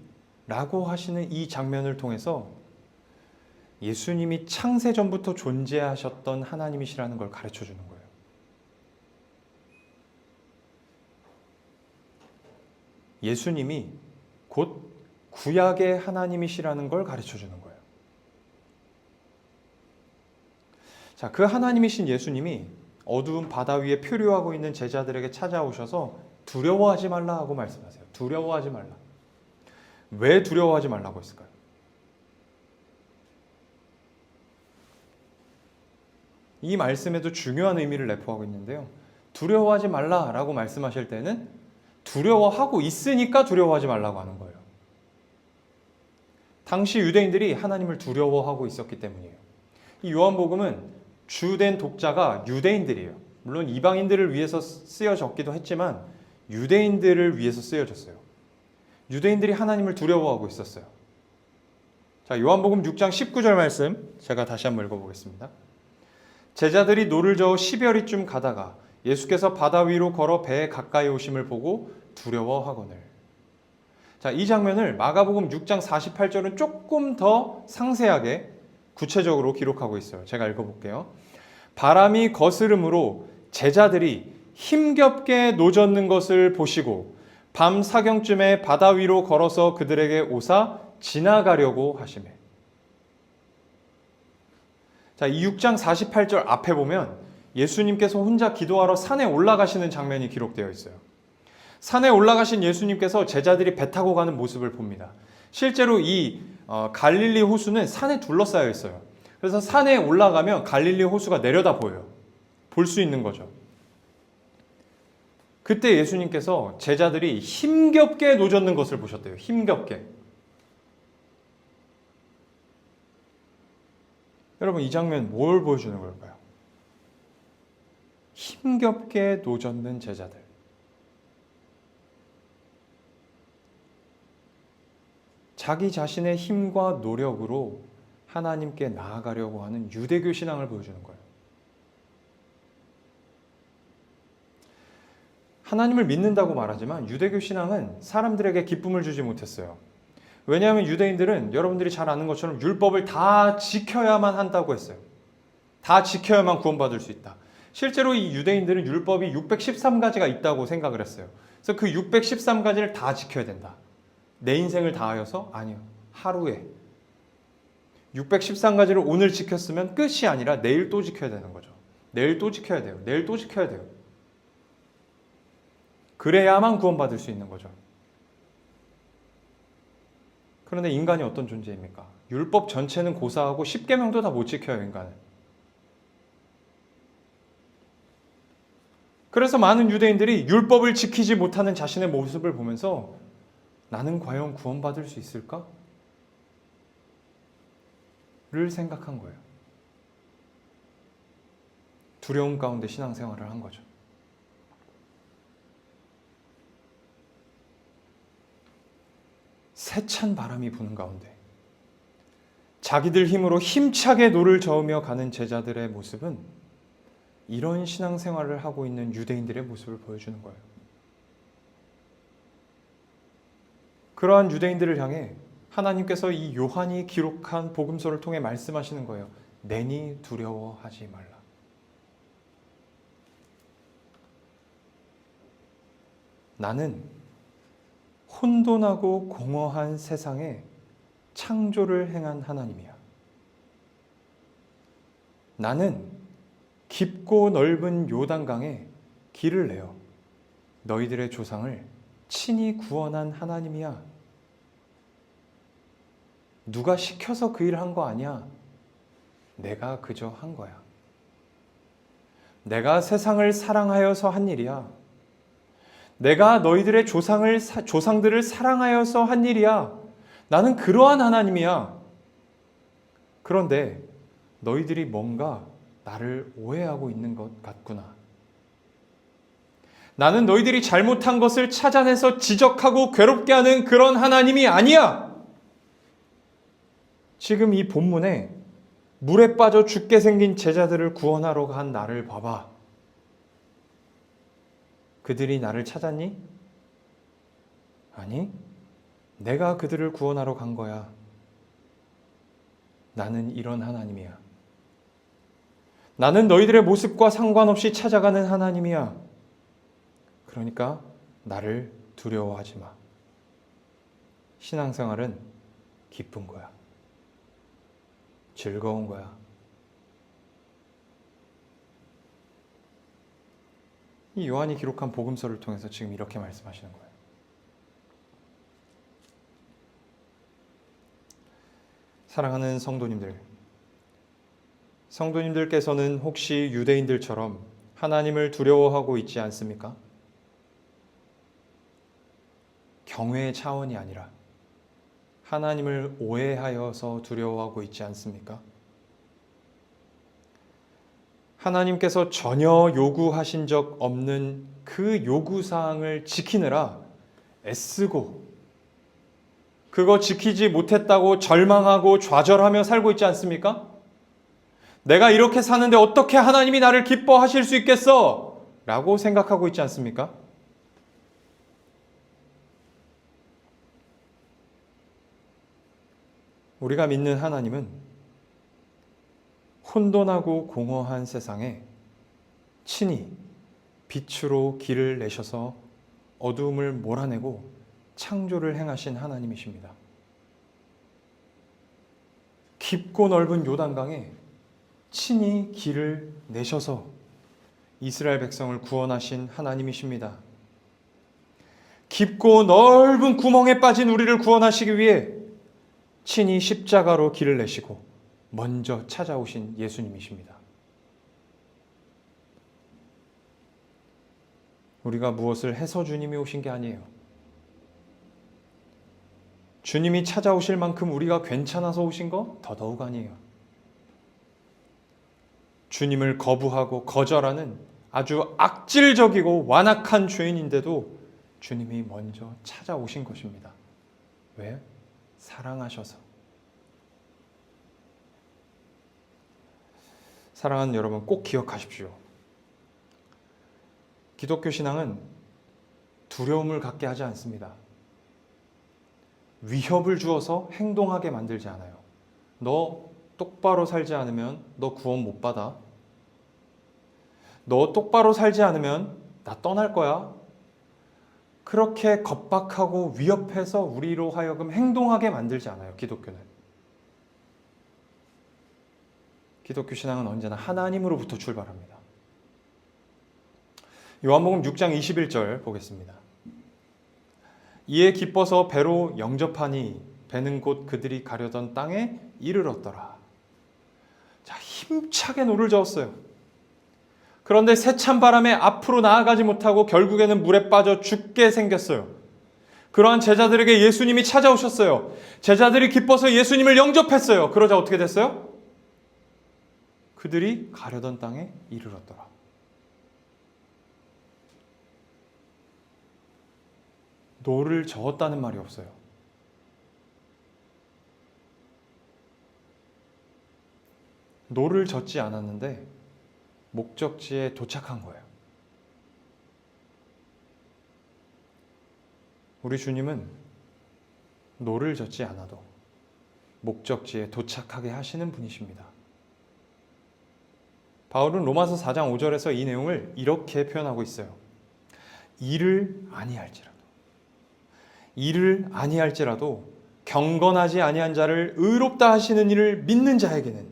라고 하시는 이 장면을 통해서 예수님이 창세전부터 존재하셨던 하나님이시라는 걸 가르쳐 주는 거예요. 예수님이 곧 구약의 하나님이시라는 걸 가르쳐 주는 거예요. 자, 그 하나님이신 예수님이 어두운 바다 위에 표류하고 있는 제자들에게 찾아오셔서 두려워하지 말라 하고 말씀하세요. 두려워하지 말라. 왜 두려워하지 말라고 했을까요? 이 말씀에도 중요한 의미를 내포하고 있는데요. 두려워하지 말라라고 말씀하실 때는 두려워하고 있으니까 두려워하지 말라고 하는 거예요. 당시 유대인들이 하나님을 두려워하고 있었기 때문이에요. 이 요한복음은 주된 독자가 유대인들이에요. 물론 이방인들을 위해서 쓰여졌기도 했지만 유대인들을 위해서 쓰여졌어요. 유대인들이 하나님을 두려워하고 있었어요. 자, 요한복음 6장 19절 말씀 제가 다시 한번 읽어보겠습니다. 제자들이 노를 저어 10여리쯤 가다가 예수께서 바다 위로 걸어 배에 가까이 오심을 보고 두려워하거늘. 자, 이 장면을 마가복음 6장 48절은 조금 더 상세하게 구체적으로 기록하고 있어요. 제가 읽어볼게요. 바람이 거스름으로 제자들이 힘겹게 노젓는 것을 보시고 밤 사경쯤에 바다 위로 걸어서 그들에게 오사 지나가려고 하시매. 자, 이 6장 48절 앞에 보면 예수님께서 혼자 기도하러 산에 올라가시는 장면이 기록되어 있어요. 산에 올라가신 예수님께서 제자들이 배 타고 가는 모습을 봅니다. 실제로 이 갈릴리 호수는 산에 둘러싸여 있어요. 그래서 산에 올라가면 갈릴리 호수가 내려다 보여요. 볼 수 있는 거죠. 그때 예수님께서 제자들이 힘겹게 노젓는 것을 보셨대요. 힘겹게. 여러분, 이 장면 뭘 보여주는 걸까요? 힘겹게 노젓는 제자들. 자기 자신의 힘과 노력으로 하나님께 나아가려고 하는 유대교 신앙을 보여주는 거예요. 하나님을 믿는다고 말하지만 유대교 신앙은 사람들에게 기쁨을 주지 못했어요. 왜냐하면 유대인들은 여러분들이 잘 아는 것처럼 율법을 다 지켜야만 한다고 했어요. 다 지켜야만 구원받을 수 있다. 실제로 이 유대인들은 율법이 613가지가 있다고 생각을 했어요. 그래서 그 613가지를 다 지켜야 된다. 내 인생을 다하여서? 아니요. 하루에 613가지를 오늘 지켰으면 끝이 아니라 내일 또 지켜야 되는 거죠. 내일 또 지켜야 돼요. 내일 또 지켜야 돼요. 그래야만 구원받을 수 있는 거죠. 그런데 인간이 어떤 존재입니까? 율법 전체는 고사하고 10계명도 다 못 지켜요, 인간은. 그래서 많은 유대인들이 율법을 지키지 못하는 자신의 모습을 보면서 나는 과연 구원받을 수 있을까? 를 생각한 거예요. 두려움 가운데 신앙생활을 한 거죠. 세찬 바람이 부는 가운데 자기들 힘으로 힘차게 노를 저으며 가는 제자들의 모습은 이런 신앙생활을 하고 있는 유대인들의 모습을 보여주는 거예요. 그러한 유대인들을 향해 하나님께서 이 요한이 기록한 복음서를 통해 말씀하시는 거예요. 내니 두려워하지 말라. 나는 혼돈하고 공허한 세상에 창조를 행한 하나님이야. 나는 깊고 넓은 요단강에 길을 내어 너희들의 조상을 친히 구원한 하나님이야. 누가 시켜서 그 일을 한 거 아니야. 내가 그저 한 거야. 내가 세상을 사랑하여서 한 일이야. 내가 너희들의 조상들을 사랑하여서 한 일이야. 나는 그러한 하나님이야. 그런데 너희들이 뭔가 나를 오해하고 있는 것 같구나. 나는 너희들이 잘못한 것을 찾아내서 지적하고 괴롭게 하는 그런 하나님이 아니야. 지금 이 본문에 물에 빠져 죽게 생긴 제자들을 구원하러 간 나를 봐봐. 그들이 나를 찾았니? 아니, 내가 그들을 구원하러 간 거야. 나는 이런 하나님이야. 나는 너희들의 모습과 상관없이 찾아가는 하나님이야. 그러니까 나를 두려워하지 마. 신앙생활은 기쁜 거야. 즐거운 거야. 이 요한이 기록한 복음서를 통해서 지금 이렇게 말씀하시는 거예요. 사랑하는 성도님들께서는 혹시 유대인들처럼 하나님을 두려워하고 있지 않습니까? 경외의 차원이 아니라 하나님을 오해하여서 두려워하고 있지 않습니까? 하나님께서 전혀 요구하신 적 없는 그 요구사항을 지키느라 애쓰고 그거 지키지 못했다고 절망하고 좌절하며 살고 있지 않습니까? 내가 이렇게 사는데 어떻게 하나님이 나를 기뻐하실 수 있겠어? 라고 생각하고 있지 않습니까? 우리가 믿는 하나님은 혼돈하고 공허한 세상에 친히 빛으로 길을 내셔서 어두움을 몰아내고 창조를 행하신 하나님이십니다. 깊고 넓은 요단강에 친히 길을 내셔서 이스라엘 백성을 구원하신 하나님이십니다. 깊고 넓은 구멍에 빠진 우리를 구원하시기 위해 친히 십자가로 길을 내시고 먼저 찾아오신 예수님이십니다. 우리가 무엇을 해서 주님이 오신 게 아니에요. 주님이 찾아오실 만큼 우리가 괜찮아서 오신 거 더더욱 아니에요. 주님을 거부하고 거절하는 아주 악질적이고 완악한 죄인인데도 주님이 먼저 찾아오신 것입니다. 왜? 사랑하셔서. 사랑하는 여러분, 꼭 기억하십시오. 기독교 신앙은 두려움을 갖게 하지 않습니다. 위협을 주어서 행동하게 만들지 않아요. 너 똑바로 살지 않으면 너 구원 못 받아. 너 똑바로 살지 않으면 나 떠날 거야. 그렇게 겁박하고 위협해서 우리로 하여금 행동하게 만들지 않아요, 기독교는. 기독교 신앙은 언제나 하나님으로부터 출발합니다. 요한복음 6장 21절 보겠습니다. 이에 기뻐서 배로 영접하니 배는 곧 그들이 가려던 땅에 이르렀더라. 자, 힘차게 노를 저었어요. 그런데 세찬 바람에 앞으로 나아가지 못하고 결국에는 물에 빠져 죽게 생겼어요. 그러한 제자들에게 예수님이 찾아오셨어요. 제자들이 기뻐서 예수님을 영접했어요. 그러자 어떻게 됐어요? 그들이 가려던 땅에 이르렀더라. 노를 저었다는 말이 없어요. 노를 젓지 않았는데 목적지에 도착한 거예요. 우리 주님은 노를 젓지 않아도 목적지에 도착하게 하시는 분이십니다. 바울은 로마서 4장 5절에서 이 내용을 이렇게 표현하고 있어요. 이를 아니할지라도 경건하지 아니한 자를 의롭다 하시는 이를 믿는 자에게는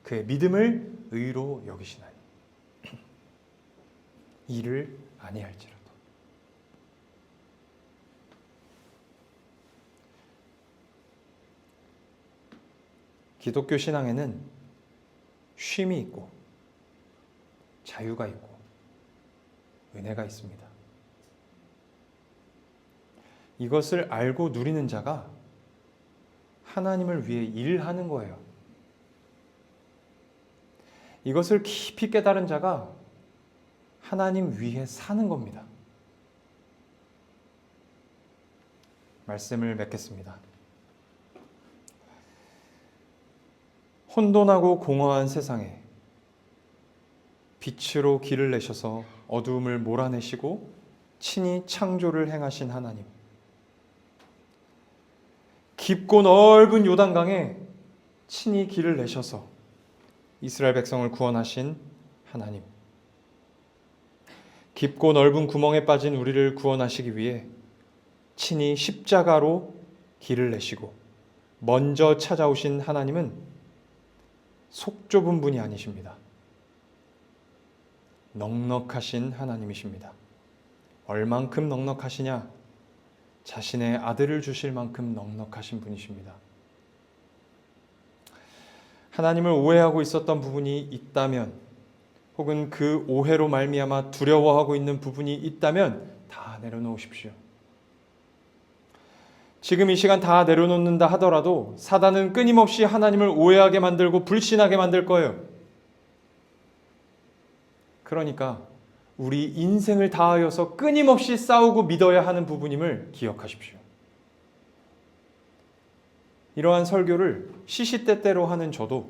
그의 믿음을 의로 여기시나니. 이를 아니할지라도. 기독교 신앙에는 쉼이 있고 자유가 있고 은혜가 있습니다. 이것을 알고 누리는 자가 하나님을 위해 일하는 거예요. 이것을 깊이 깨달은 자가 하나님 위해 사는 겁니다. 말씀을 맺겠습니다. 혼돈하고 공허한 세상에 빛으로 길을 내셔서 어두움을 몰아내시고 친히 창조를 행하신 하나님. 깊고 넓은 요단강에 친히 길을 내셔서 이스라엘 백성을 구원하신 하나님, 깊고 넓은 구멍에 빠진 우리를 구원하시기 위해 친히 십자가로 길을 내시고 먼저 찾아오신 하나님은 속 좁은 분이 아니십니다. 넉넉하신 하나님이십니다. 얼만큼 넉넉하시냐? 자신의 아들을 주실 만큼 넉넉하신 분이십니다. 하나님을 오해하고 있었던 부분이 있다면, 혹은 그 오해로 말미암아 두려워하고 있는 부분이 있다면 다 내려놓으십시오. 지금 이 시간 다 내려놓는다 하더라도 사단은 끊임없이 하나님을 오해하게 만들고 불신하게 만들 거예요. 그러니까 우리 인생을 다하여서 끊임없이 싸우고 믿어야 하는 부분임을 기억하십시오. 이러한 설교를 시시때때로 하는 저도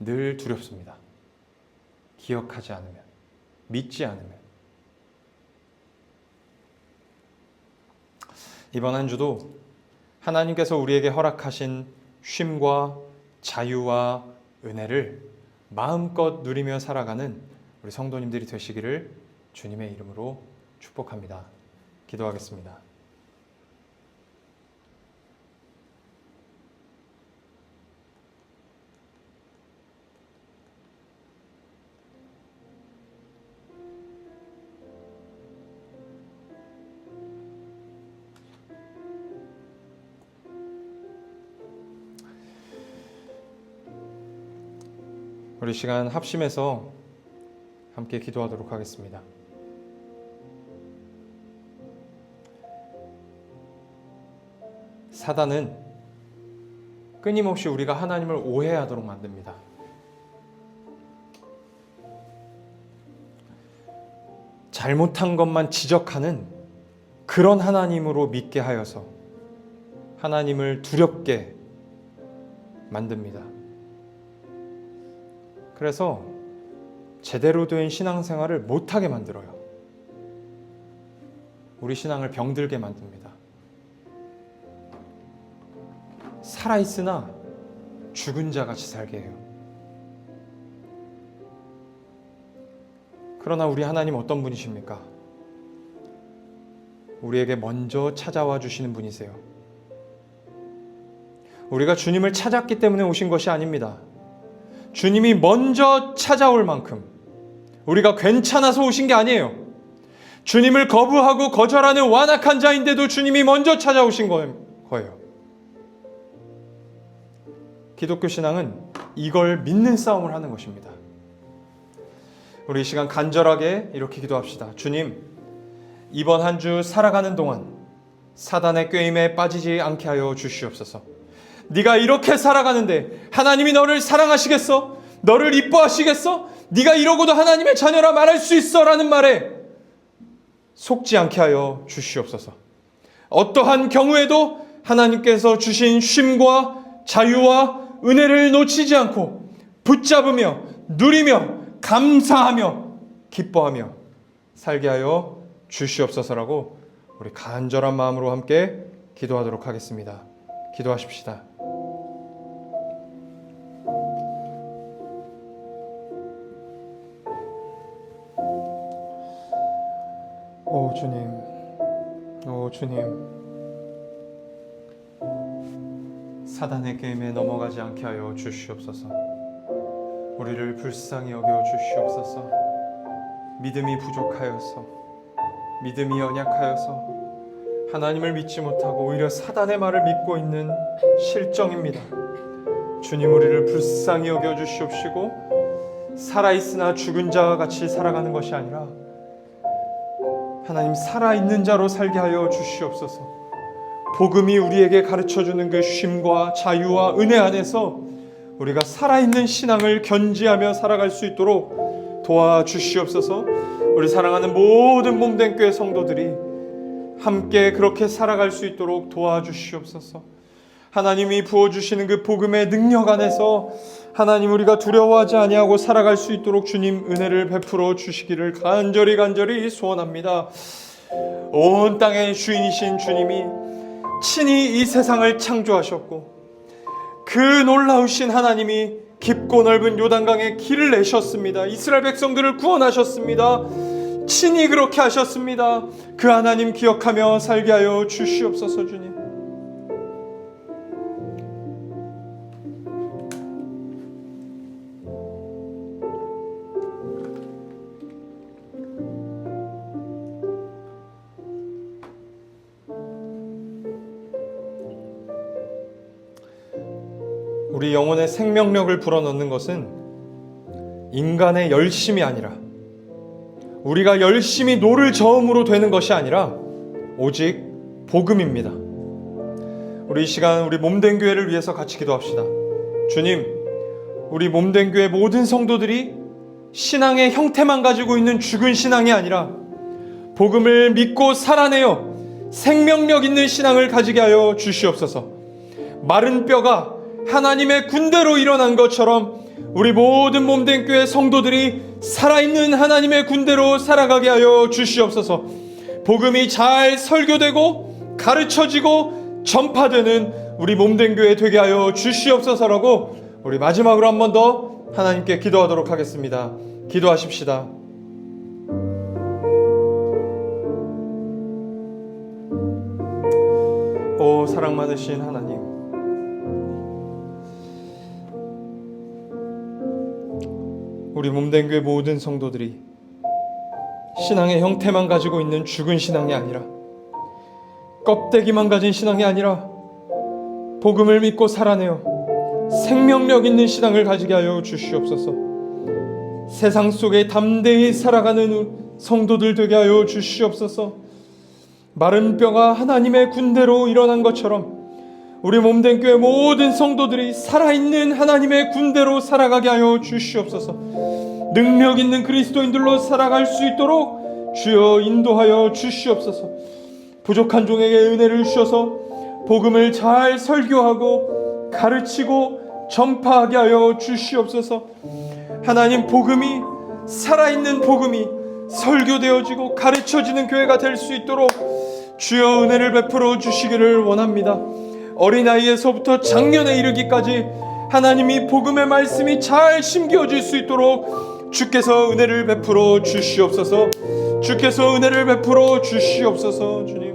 늘 두렵습니다. 기억하지 않으면, 믿지 않으면. 이번 한 주도 하나님께서 우리에게 허락하신 쉼과 자유와 은혜를 마음껏 누리며 살아가는 우리 성도님들이 되시기를 주님의 이름으로 축복합니다. 기도하겠습니다. 우리 시간 합심해서 함께 기도하도록 하겠습니다. 사단은 끊임없이 우리가 하나님을 오해하도록 만듭니다. 잘못한 것만 지적하는 그런 하나님으로 믿게 하여서 하나님을 두렵게 만듭니다. 그래서 제대로 된 신앙생활을 못하게 만들어요. 우리 신앙을 병들게 만듭니다. 살아있으나 죽은 자같이 살게 해요. 그러나 우리 하나님 어떤 분이십니까? 우리에게 먼저 찾아와 주시는 분이세요. 우리가 주님을 찾았기 때문에 오신 것이 아닙니다. 주님이 먼저 찾아올 만큼 우리가 괜찮아서 오신 게 아니에요. 주님을 거부하고 거절하는 완악한 자인데도 주님이 먼저 찾아오신 거예요. 기독교 신앙은 이걸 믿는 싸움을 하는 것입니다. 우리 이 시간 간절하게 이렇게 기도합시다. 주님, 이번 한 주 살아가는 동안 사단의 꾀임에 빠지지 않게 하여 주시옵소서. 네가 이렇게 살아가는데 하나님이 너를 사랑하시겠어? 너를 이뻐하시겠어? 네가 이러고도 하나님의 자녀라 말할 수 있어? 라는 말에 속지 않게 하여 주시옵소서. 어떠한 경우에도 하나님께서 주신 쉼과 자유와 은혜를 놓치지 않고 붙잡으며 누리며 감사하며 기뻐하며 살게 하여 주시옵소서라고 우리 간절한 마음으로 함께 기도하도록 하겠습니다. 기도하십시다. 오 주님, 사단의 게임에 넘어가지 않게 하여 주시옵소서. 우리를 불쌍히 여겨 주시옵소서. 믿음이 부족하여서, 믿음이 연약하여서 하나님을 믿지 못하고 오히려 사단의 말을 믿고 있는 실정입니다. 주님, 우리를 불쌍히 여겨 주시옵시고 살아있으나 죽은 자와 같이 살아가는 것이 아니라 하나님 살아있는 자로 살게 하여 주시옵소서. 복음이 우리에게 가르쳐주는 그 쉼과 자유와 은혜 안에서 우리가 살아있는 신앙을 견지하며 살아갈 수 있도록 도와주시옵소서. 우리 사랑하는 모든 몸된 교회 성도들이 함께 그렇게 살아갈 수 있도록 도와주시옵소서. 하나님이 부어주시는 그 복음의 능력 안에서 하나님, 우리가 두려워하지 아니하고 살아갈 수 있도록 주님 은혜를 베풀어 주시기를 간절히 소원합니다. 온 땅의 주인이신 주님이 친히 이 세상을 창조하셨고 그 놀라우신 하나님이 깊고 넓은 요단강에 길을 내셨습니다. 이스라엘 백성들을 구원하셨습니다. 친히 그렇게 하셨습니다. 그 하나님 기억하며 살게 하여 주시옵소서. 주님, 우리 영혼의 생명력을 불어넣는 것은 인간의 열심이 아니라, 우리가 열심히 노를 저음으로 되는 것이 아니라 오직 복음입니다. 우리 이 시간 우리 몸된 교회를 위해서 같이 기도합시다. 주님, 우리 몸된 교회 모든 성도들이 신앙의 형태만 가지고 있는 죽은 신앙이 아니라 복음을 믿고 살아내어 생명력 있는 신앙을 가지게 하여 주시옵소서. 마른 뼈가 하나님의 군대로 일어난 것처럼 우리 모든 몸된 교회 성도들이 살아있는 하나님의 군대로 살아가게 하여 주시옵소서. 복음이 잘 설교되고 가르쳐지고 전파되는 우리 몸된 교회 되게 하여 주시옵소서라고 우리 마지막으로 한 번 더 하나님께 기도하도록 하겠습니다. 기도하십시다. 오 사랑 많으신 하나님, 우리 몸된 교회 모든 성도들이 신앙의 형태만 가지고 있는 죽은 신앙이 아니라, 껍데기만 가진 신앙이 아니라 복음을 믿고 살아내어 생명력 있는 신앙을 가지게 하여 주시옵소서. 세상 속에 담대히 살아가는 성도들 되게 하여 주시옵소서. 마른 뼈가 하나님의 군대로 일어난 것처럼 우리 몸된 교회 모든 성도들이 살아있는 하나님의 군대로 살아가게 하여 주시옵소서. 능력 있는 그리스도인들로 살아갈 수 있도록 주여 인도하여 주시옵소서. 부족한 종에게 은혜를 주셔서 복음을 잘 설교하고 가르치고 전파하게 하여 주시옵소서. 하나님, 복음이 살아있는 복음이 설교되어지고 가르쳐지는 교회가 될 수 있도록 주여 은혜를 베풀어 주시기를 원합니다. 어린아이에서부터 장년에 이르기까지 하나님이 복음의 말씀이 잘 심겨질 수 있도록 주께서 은혜를 베풀어 주시옵소서. 주께서 은혜를 베풀어 주시옵소서. 주님,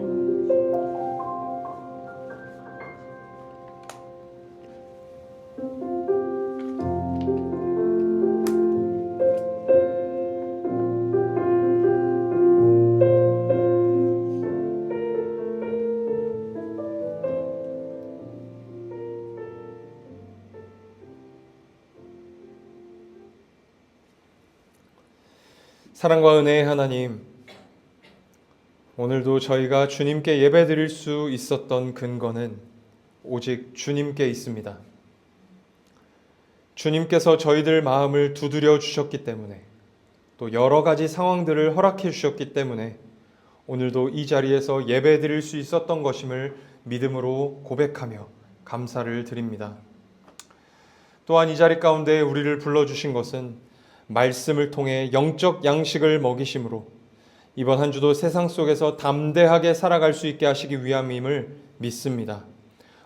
사랑과 은혜의 하나님, 오늘도 저희가 주님께 예배드릴 수 있었던 근거는 오직 주님께 있습니다. 주님께서 저희들 마음을 두드려 주셨기 때문에, 또 여러 가지 상황들을 허락해 주셨기 때문에 오늘도 이 자리에서 예배드릴 수 있었던 것임을 믿음으로 고백하며 감사를 드립니다. 또한 이 자리 가운데 우리를 불러주신 것은 말씀을 통해 영적 양식을 먹이심으로 이번 한 주도 세상 속에서 담대하게 살아갈 수 있게 하시기 위함임을 믿습니다.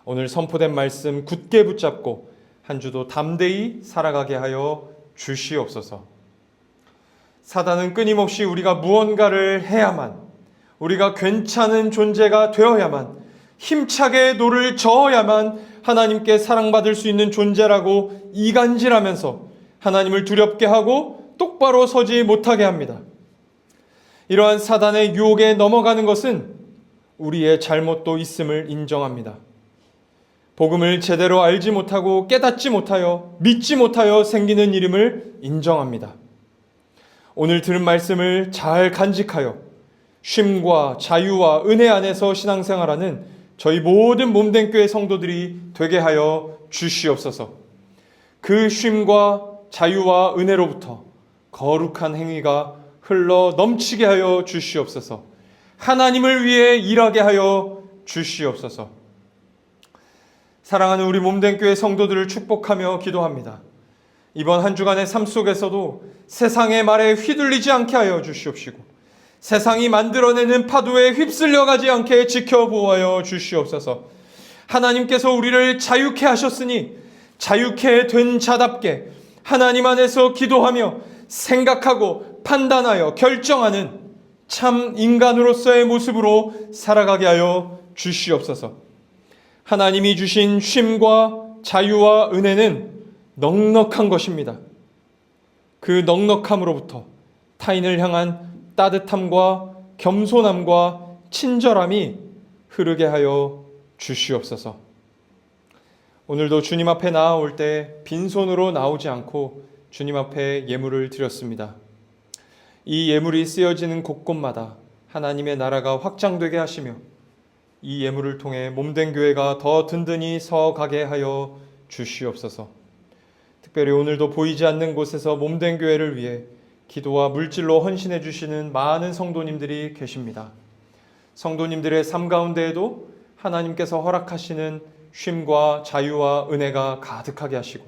오늘 선포된 말씀 굳게 붙잡고 한 주도 담대히 살아가게 하여 주시옵소서. 사단은 끊임없이 우리가 무언가를 해야만, 우리가 괜찮은 존재가 되어야만, 힘차게 노를 저어야만 하나님께 사랑받을 수 있는 존재라고 이간질하면서 하나님을 두렵게 하고 똑바로 서지 못하게 합니다. 이러한 사단의 유혹에 넘어가는 것은 우리의 잘못도 있음을 인정합니다. 복음을 제대로 알지 못하고 깨닫지 못하여 믿지 못하여 생기는 일임을 인정합니다. 오늘 들은 말씀을 잘 간직하여 쉼과 자유와 은혜 안에서 신앙생활하는 저희 모든 몸된 교회 성도들이 되게 하여 주시옵소서. 그 쉼과 자유와 은혜로부터 거룩한 행위가 흘러 넘치게 하여 주시옵소서. 하나님을 위해 일하게 하여 주시옵소서. 사랑하는 우리 몸된 교회 성도들을 축복하며 기도합니다. 이번 한 주간의 삶 속에서도 세상의 말에 휘둘리지 않게 하여 주시옵시고, 세상이 만들어내는 파도에 휩쓸려 가지 않게 지켜보아여 주시옵소서. 하나님께서 우리를 자유케 하셨으니 자유케 된 자답게 하나님 안에서 기도하며 생각하고 판단하여 결정하는 참 인간으로서의 모습으로 살아가게 하여 주시옵소서. 하나님이 주신 쉼과 자유와 은혜는 넉넉한 것입니다. 그 넉넉함으로부터 타인을 향한 따뜻함과 겸손함과 친절함이 흐르게 하여 주시옵소서. 오늘도 주님 앞에 나아올 때 빈손으로 나오지 않고 주님 앞에 예물을 드렸습니다. 이 예물이 쓰여지는 곳곳마다 하나님의 나라가 확장되게 하시며 이 예물을 통해 몸된 교회가 더 든든히 서가게 하여 주시옵소서. 특별히 오늘도 보이지 않는 곳에서 몸된 교회를 위해 기도와 물질로 헌신해 주시는 많은 성도님들이 계십니다. 성도님들의 삶 가운데에도 하나님께서 허락하시는 쉼과 자유와 은혜가 가득하게 하시고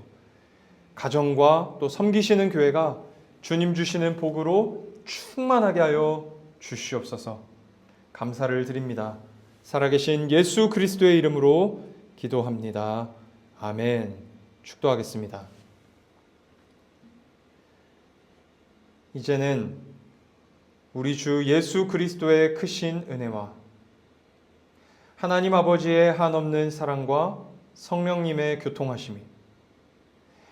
가정과 또 섬기시는 교회가 주님 주시는 복으로 충만하게 하여 주시옵소서. 감사를 드립니다. 살아계신 예수 그리스도의 이름으로 기도합니다. 아멘. 축도하겠습니다. 이제는 우리 주 예수 그리스도의 크신 은혜와 하나님 아버지의 한없는 사랑과 성령님의 교통하심이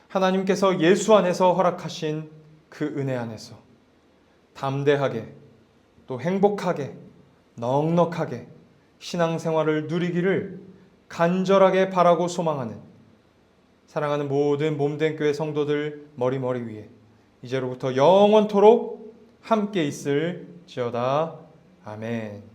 하나님께서 예수 안에서 허락하신 그 은혜 안에서 담대하게 또 행복하게 넉넉하게 신앙생활을 누리기를 간절하게 바라고 소망하는 사랑하는 모든 몸된 교회 성도들 머리 위에 이제로부터 영원토록 함께 있을지어다. 아멘.